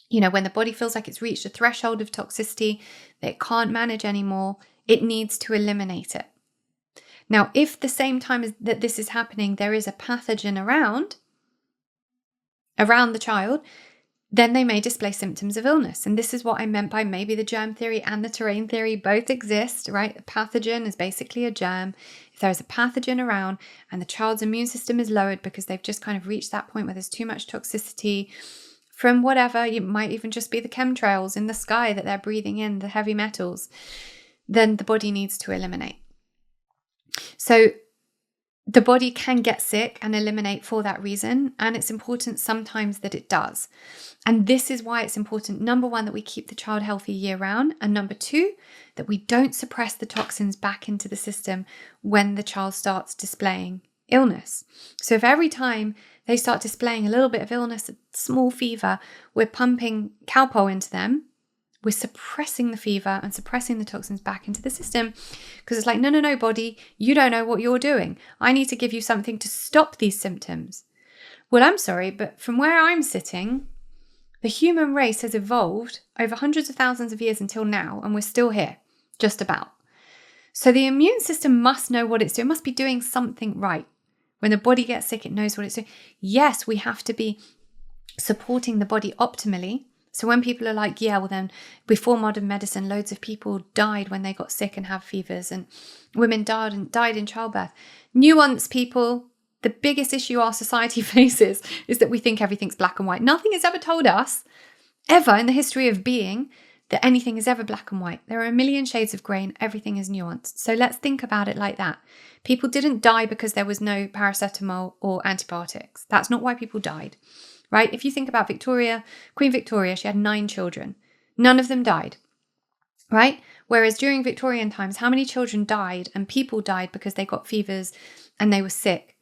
You know, when the body feels like it's reached a threshold of toxicity that it can't manage anymore, it needs to eliminate it. Now, if the same time as that this is happening, there is a pathogen around the child, then they may display symptoms of illness. And this is what I meant by maybe the germ theory and the terrain theory both exist, right? A pathogen is basically a germ. If there's a pathogen around and the child's immune system is lowered because they've just kind of reached that point where there's too much toxicity from whatever, it might even just be the chemtrails in the sky that they're breathing in, the heavy metals, then the body needs to eliminate. So the body can get sick and eliminate for that reason, and it's important sometimes that it does. And this is why it's important, number one, that we keep the child healthy year round, and number two, that we don't suppress the toxins back into the system when the child starts displaying illness. So if every time they start displaying a little bit of illness, a small fever, we're pumping Calpol into them, we're suppressing the fever and suppressing the toxins back into the system, because it's like, no, body, you don't know what you're doing. I need to give you something to stop these symptoms. Well, I'm sorry, but from where I'm sitting, the human race has evolved over hundreds of thousands of years until now, and we're still here, just about. So the immune system must know what it's doing. It must be doing something right. When the body gets sick, it knows what it's doing. Yes, we have to be supporting the body optimally. So when people are like, yeah, well then before modern medicine, loads of people died when they got sick and have fevers, and women died in childbirth. Nuance, people. The biggest issue our society faces is that we think everything's black and white. Nothing has ever told us, ever in the history of being, that anything is ever black and white. There are a million shades of grey and everything is nuanced. So let's think about it like that. People didn't die because there was no paracetamol or antibiotics. That's not why people died. Right? If you think about Victoria, Queen Victoria, she had 9 children. None of them died, right? Whereas during Victorian times, how many children died and people died because they got fevers and they were sick?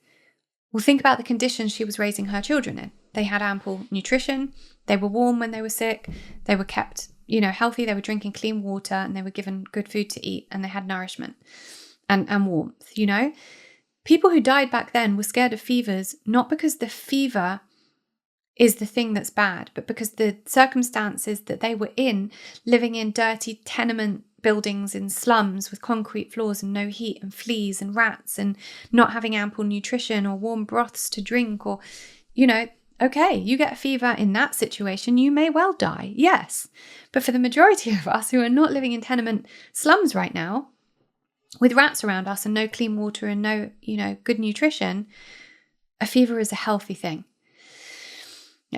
Well, think about the conditions she was raising her children in. They had ample nutrition. They were warm when they were sick. They were kept, healthy. They were drinking clean water and they were given good food to eat, and they had nourishment and warmth, People who died back then were scared of fevers, not because the fever is the thing that's bad, but because the circumstances that they were in, living in dirty tenement buildings in slums with concrete floors and no heat and fleas and rats and not having ample nutrition or warm broths to drink, or, okay, you get a fever in that situation, you may well die, yes. But for the majority of us who are not living in tenement slums right now, with rats around us and no clean water and no, good nutrition, a fever is a healthy thing.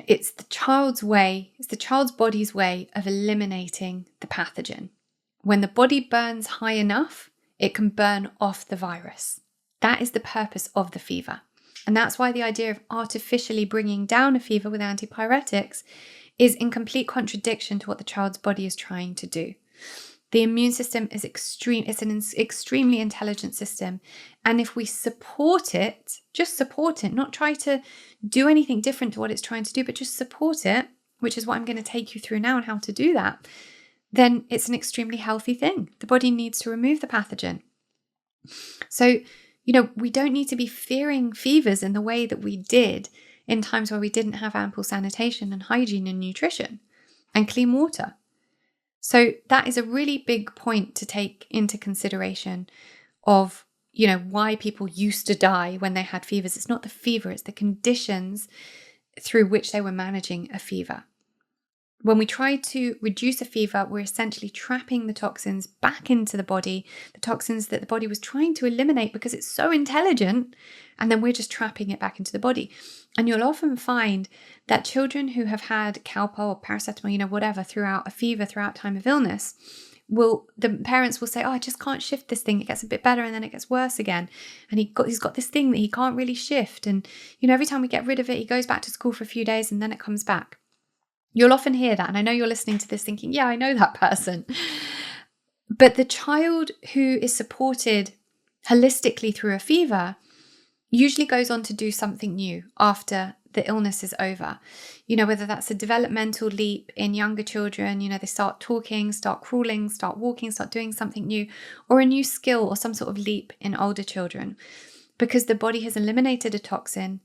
It's the child's body's way of eliminating the pathogen. When the body burns high enough, it can burn off the virus. That is the purpose of the fever. And that's why the idea of artificially bringing down a fever with antipyretics is in complete contradiction to what the child's body is trying to do. The immune system is it's an extremely intelligent system. And if we support it, just support it, not try to do anything different to what it's trying to do, but just support it, which is what I'm going to take you through now and how to do that, then it's an extremely healthy thing. The body needs to remove the pathogen. So, we don't need to be fearing fevers in the way that we did in times where we didn't have ample sanitation and hygiene and nutrition and clean water. So that is a really big point to take into consideration of, why people used to die when they had fevers. It's not the fever, it's the conditions through which they were managing a fever. When we try to reduce a fever, we're essentially trapping the toxins back into the body, the toxins that the body was trying to eliminate because it's so intelligent, and then we're just trapping it back into the body. And you'll often find that children who have had Calpol or paracetamol, whatever, throughout a fever, throughout time of illness, the parents will say, oh, I just can't shift this thing. It gets a bit better and then it gets worse again. And he's got this thing that he can't really shift. And, every time we get rid of it, he goes back to school for a few days and then it comes back. You'll often hear that. And I know you're listening to this thinking, yeah, I know that person. But the child who is supported holistically through a fever usually goes on to do something new after the illness is over. Whether that's a developmental leap in younger children, they start talking, start crawling, start walking, start doing something new, or a new skill or some sort of leap in older children. Because the body has eliminated a toxin,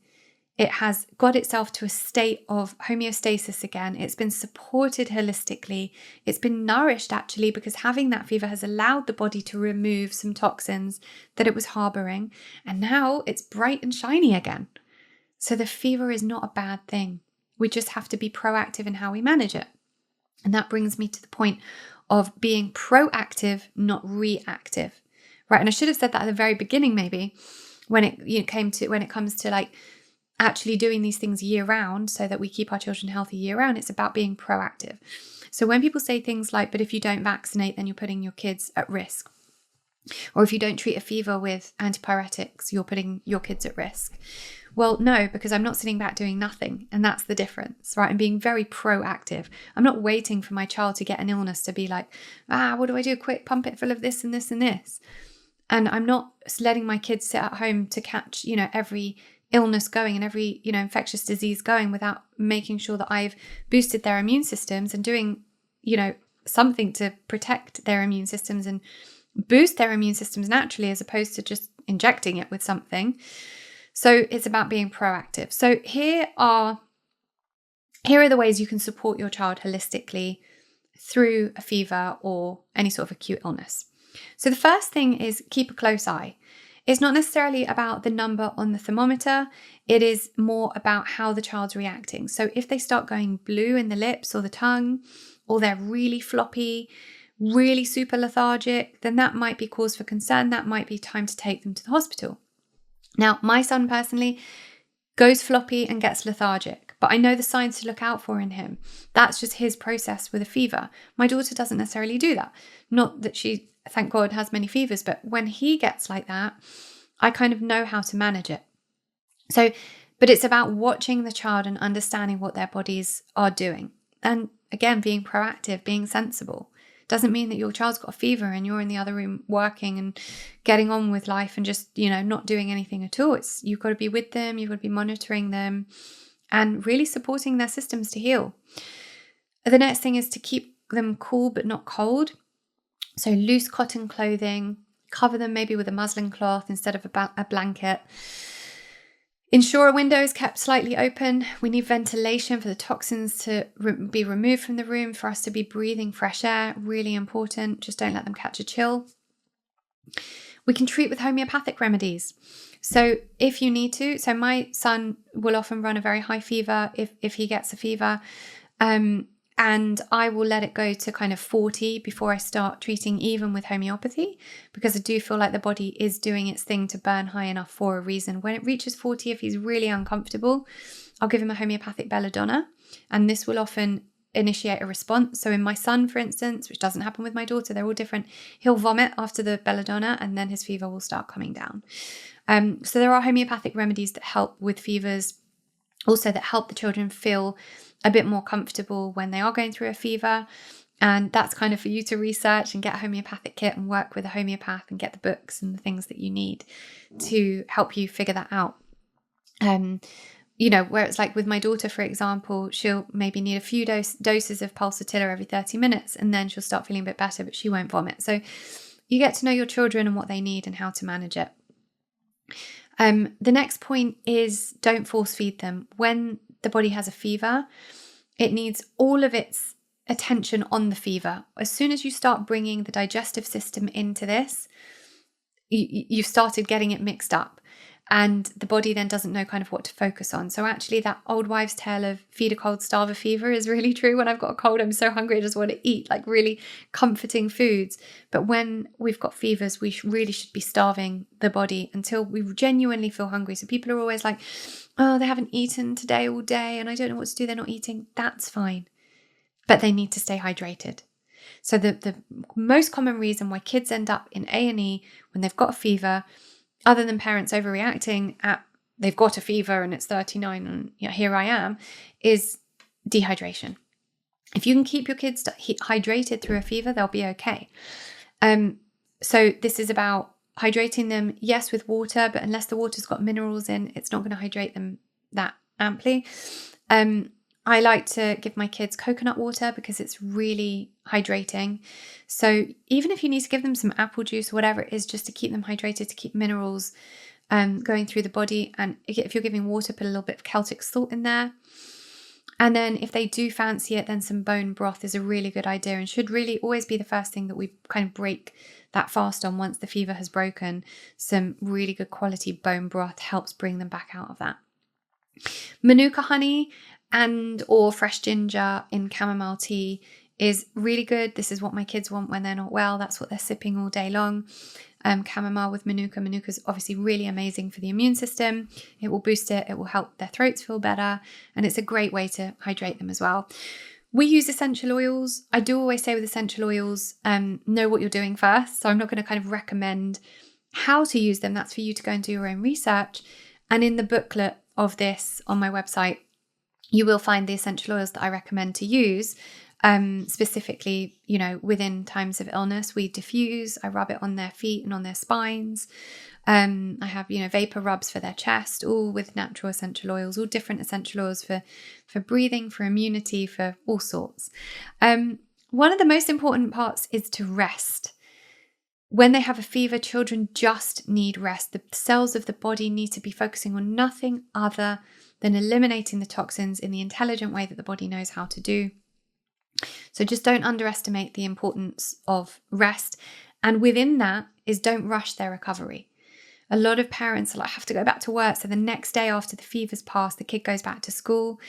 it has got itself to a state of homeostasis again. It's been supported holistically. It's been nourished actually, because having that fever has allowed the body to remove some toxins that it was harboring. And now it's bright and shiny again. So the fever is not a bad thing. We just have to be proactive in how we manage it. And that brings me to the point of being proactive, not reactive. Right. And I should have said that at the very beginning, maybe, when it comes to like actually doing these things year round so that we keep our children healthy year round. It's about being proactive. So when people say things like, but if you don't vaccinate, then you're putting your kids at risk. Or if you don't treat a fever with antipyretics, you're putting your kids at risk. Well, no, because I'm not sitting back doing nothing. And that's the difference, right? I'm being very proactive. I'm not waiting for my child to get an illness to be like, what do I do? Quick, pump it full of this and this and this. And I'm not letting my kids sit at home to catch, every illness going and every, infectious disease going without making sure that I've boosted their immune systems and doing, something to protect their immune systems and boost their immune systems naturally, as opposed to just injecting it with something. So it's about being proactive. So here are the ways you can support your child holistically through a fever or any sort of acute illness. So the first thing is keep a close eye. It's not necessarily about the number on the thermometer. It is more about how the child's reacting. So if they start going blue in the lips or the tongue, or they're really floppy, really super lethargic, then that might be cause for concern. That might be time to take them to the hospital. Now, my son personally goes floppy and gets lethargic, but I know the signs to look out for in him. That's just his process with a fever. My daughter doesn't necessarily do that. Not that she, thank God, has many fevers, but when he gets like that, I kind of know how to manage it. So, but it's about watching the child and understanding what their bodies are doing. And again, being proactive, being sensible. Doesn't mean that your child's got a fever and you're in the other room working and getting on with life and just, not doing anything at all. You've got to be with them, you've got to be monitoring them and really supporting their systems to heal. The next thing is to keep them cool but not cold. So loose cotton clothing, cover them maybe with a muslin cloth instead of a blanket. Ensure a window is kept slightly open. We need ventilation for the toxins to be removed from the room, for us to be breathing fresh air. Really important. Just don't let them catch a chill. We can treat with homeopathic remedies. So if you need to, so my son will often run a very high fever if he gets a fever. And I will let it go to kind of 40 before I start treating, even with homeopathy, because I do feel like the body is doing its thing to burn high enough for a reason. When it reaches 40, if he's really uncomfortable, I'll give him a homeopathic belladonna, and this will often initiate a response. So in my son, for instance, which doesn't happen with my daughter, they're all different, he'll vomit after the belladonna and then his fever will start coming down. So there are homeopathic remedies that help with fevers, also that help the children feel a bit more comfortable when they are going through a fever. And that's kind of for you to research and get a homeopathic kit and work with a homeopath and get the books and the things that you need to help you figure that out. Where it's like with my daughter, for example, she'll maybe need a few doses of pulsatilla every 30 minutes and then she'll start feeling a bit better, but she won't vomit. So you get to know your children and what they need and how to manage it. The next point is don't force feed them. When the body has a fever, it needs all of its attention on the fever. As soon as you start bringing the digestive system into this, you've started getting it mixed up, and the body then doesn't know kind of what to focus on. So actually that old wives' tale of feed a cold, starve a fever is really true. When I've got a cold, I'm so hungry, I just want to eat like really comforting foods. But when we've got fevers, we really should be starving the body until we genuinely feel hungry. So people are always like, oh, they haven't eaten today all day and I don't know what to do, they're not eating. That's fine. But they need to stay hydrated. So the most common reason why kids end up in A&E when they've got a fever, other than parents overreacting at they've got a fever and it's 39 and here I am, is dehydration. If you can keep your kids hydrated through a fever, they'll be okay. So this is about hydrating them, yes, with water, but unless the water's got minerals in, it's not going to hydrate them that amply. I like to give my kids coconut water because it's really hydrating. So even if you need to give them some apple juice or whatever it is, just to keep them hydrated, to keep minerals going through the body. And if you're giving water, put a little bit of Celtic salt in there. And then if they do fancy it, then some bone broth is a really good idea and should really always be the first thing that we kind of break that fast on once the fever has broken. Some really good quality bone broth helps bring them back out of that. Manuka honey and or fresh ginger in chamomile tea is really good. This is what my kids want when they're not well. That's what they're sipping all day long. Chamomile with Manuka. Manuka is obviously really amazing for the immune system. It will boost it. It will help their throats feel better. And it's a great way to hydrate them as well. We use essential oils. I do always say with essential oils, know what you're doing first. So I'm not going to kind of recommend how to use them. That's for you to go and do your own research. And in the booklet of this on my website, you will find the essential oils that I recommend to use. Specifically, within times of illness, we diffuse. I rub it on their feet and on their spines. I have, vapor rubs for their chest, all with natural essential oils, all different essential oils for breathing, for immunity, for all sorts. One of the most important parts is to rest. When they have a fever, children just need rest. The cells of the body need to be focusing on nothing other than eliminating the toxins in the intelligent way that the body knows how to do. So just don't underestimate the importance of rest. And within that is don't rush their recovery. A lot of parents are like, have to go back to work. So the next day after the fever's passed, the kid goes back to school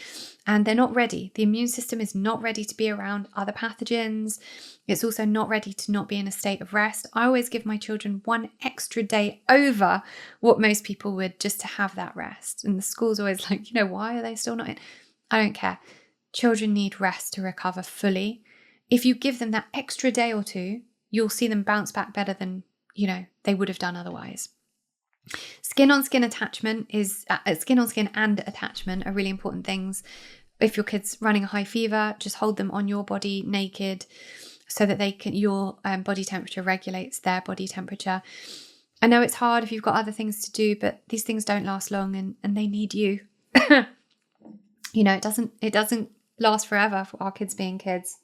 and they're not ready. The immune system is not ready to be around other pathogens. It's also not ready to not be in a state of rest. I always give my children one extra day over what most people would just to have that rest. And the school's always like, why are they still not in? I don't care. Children need rest to recover fully. If you give them that extra day or two, you'll see them bounce back better than, they would have done otherwise. Skin on skin attachment is skin on skin and attachment are really important things. If your kid's running a high fever, just hold them on your body naked so that your body temperature regulates their body temperature. I know it's hard if you've got other things to do, but these things don't last long and they need you. It doesn't last forever for our kids being kids.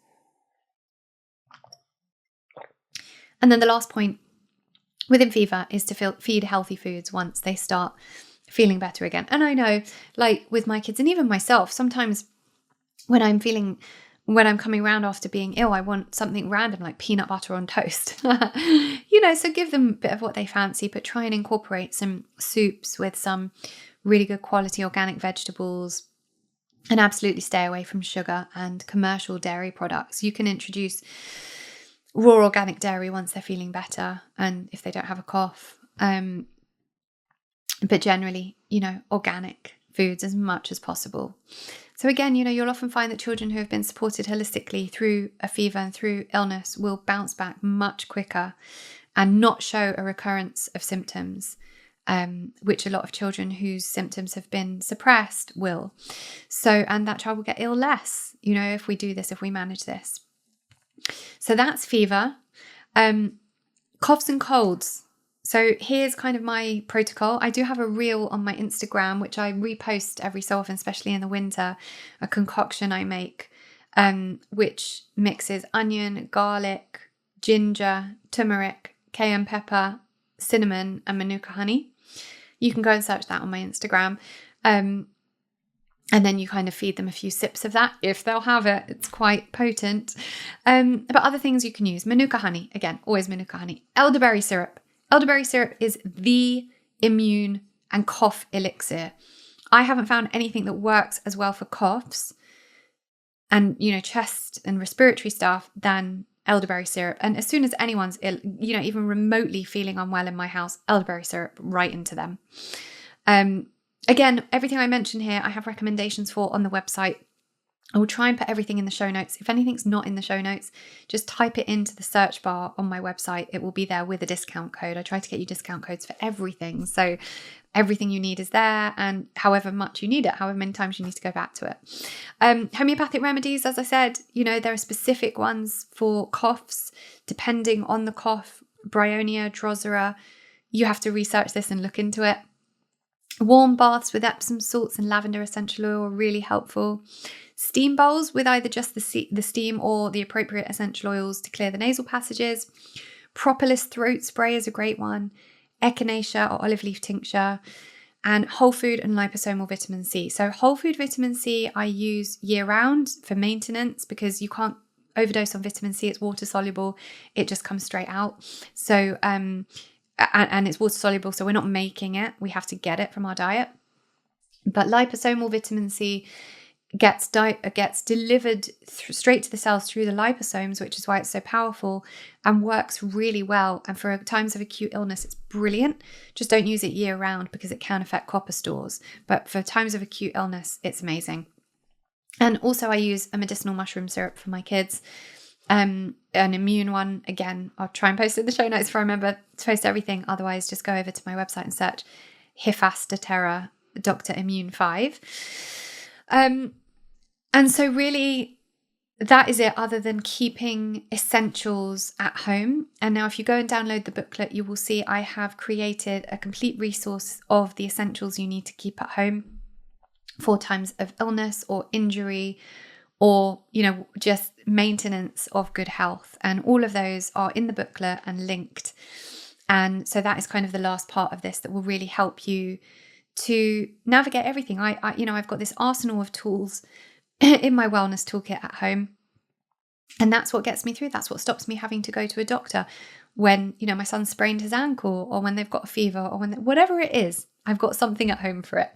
And then the last point within fever is to feed healthy foods once they start feeling better again. And I know, like with my kids and even myself, sometimes when I'm coming around after being ill, I want something random like peanut butter on toast. So give them a bit of what they fancy, but try and incorporate some soups with some really good quality organic vegetables. And absolutely stay away from sugar and commercial dairy products. You can introduce raw organic dairy once they're feeling better and if they don't have a cough. But generally, organic foods as much as possible. So again, you'll often find that children who have been supported holistically through a fever and through illness will bounce back much quicker and not show a recurrence of symptoms. Which a lot of children whose symptoms have been suppressed will. So, and that child will get ill less, if we do this, if we manage this. So that's fever. Coughs and colds. So here's kind of my protocol. I do have a reel on my Instagram, which I repost every so often, especially in the winter, a concoction I make, which mixes onion, garlic, ginger, turmeric, cayenne pepper, cinnamon, and Manuka honey. You can go and search that on my Instagram. And then you kind of feed them a few sips of that if they'll have it. It's quite potent. But other things you can use. Manuka honey. Again, always Manuka honey. Elderberry syrup. Elderberry syrup is the immune and cough elixir. I haven't found anything that works as well for coughs and, chest and respiratory stuff than elderberry syrup. And as soon as anyone's ill, even remotely feeling unwell in my house, elderberry syrup right into them. Again, everything I mention here, I have recommendations for on the website. I will try and put everything in the show notes. If anything's not in the show notes, just type it into the search bar on my website. It will be there with a discount code. I try to get you discount codes for everything. So everything you need is there, and however much you need it, however many times you need to go back to it. Homeopathic remedies, as I said, there are specific ones for coughs, depending on the cough. Bryonia, Drosera, you have to research this and look into it. Warm baths with Epsom salts and lavender essential oil are really helpful. Steam bowls with either just the steam or the appropriate essential oils to clear the nasal passages. Propolis throat spray is a great one. Echinacea or olive leaf tincture. And whole food and liposomal vitamin C. So whole food vitamin C I use year round for maintenance because you can't overdose on vitamin C. It's water soluble. It just comes straight out. So, and it's water soluble, so we're not making it. We have to get it from our diet. But liposomal vitamin C gets delivered straight to the cells through the liposomes, which is why it's so powerful and works really well. And for times of acute illness, it's brilliant. Just don't use it year round because it can affect copper stores. But for times of acute illness, it's amazing. And also I use a medicinal mushroom syrup for my kids. An immune one, again, I'll try and post it in the show notes if I remember to post everything. Otherwise, just go over to my website and search Hephaestus Dr. Immune 5. And so really that is it, other than keeping essentials at home. And now if you go and download the booklet, you will see I have created a complete resource of the essentials you need to keep at home for times of illness or injury, or, just maintenance of good health. And all of those are in the booklet and linked. And so that is kind of the last part of this that will really help you to navigate everything. I've got this arsenal of tools in my wellness toolkit at home. And that's what gets me through. That's what stops me having to go to a doctor when, my son sprained his ankle, or when they've got a fever, or whatever it is, I've got something at home for it.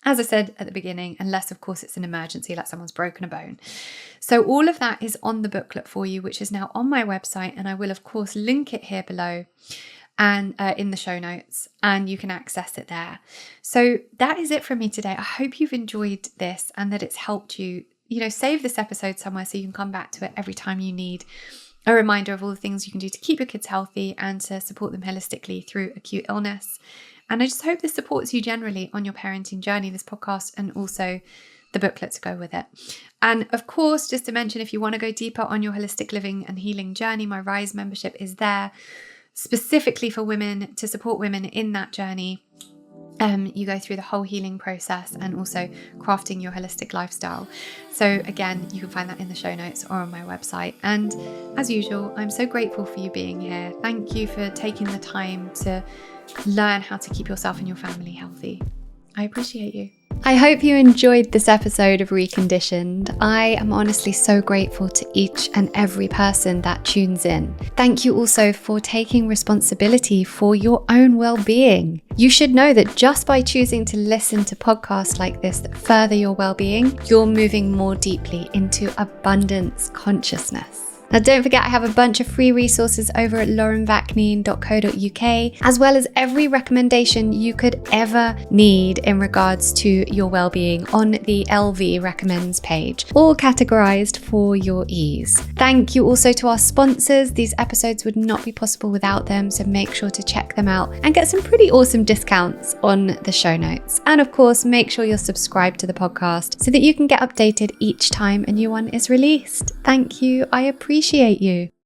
As I said at the beginning, unless, of course, it's an emergency, like someone's broken a bone. So all of that is on the booklet for you, which is now on my website. And I will, of course, link it here below and in the show notes, and you can access it there. So that is it from me today. I hope you've enjoyed this and that it's helped you, save this episode somewhere so you can come back to it every time you need a reminder of all the things you can do to keep your kids healthy and to support them holistically through acute illness. And I just hope this supports you generally on your parenting journey, this podcast, and also the booklet to go with it. And of course, just to mention, if you want to go deeper on your holistic living and healing journey, my Rise membership is there specifically for women, to support women in that journey. You go through the whole healing process and also crafting your holistic lifestyle. So again, you can find that in the show notes or on my website. And as usual, I'm so grateful for you being here. Thank you for taking the time to learn how to keep yourself and your family healthy. I appreciate you. I hope you enjoyed this episode of Reconditioned. I am honestly so grateful to each and every person that tunes in. Thank you also for taking responsibility for your own well-being. You should know that just by choosing to listen to podcasts like this that further your well-being, you're moving more deeply into abundance consciousness. Now, don't forget, I have a bunch of free resources over at laurenvakneen.co.uk, as well as every recommendation you could ever need in regards to your well-being on the LV Recommends page, all categorized for your ease. Thank you also to our sponsors. These episodes would not be possible without them, so make sure to check them out and get some pretty awesome discounts on the show notes. And of course, make sure you're subscribed to the podcast so that you can get updated each time a new one is released. Thank you. I appreciate you.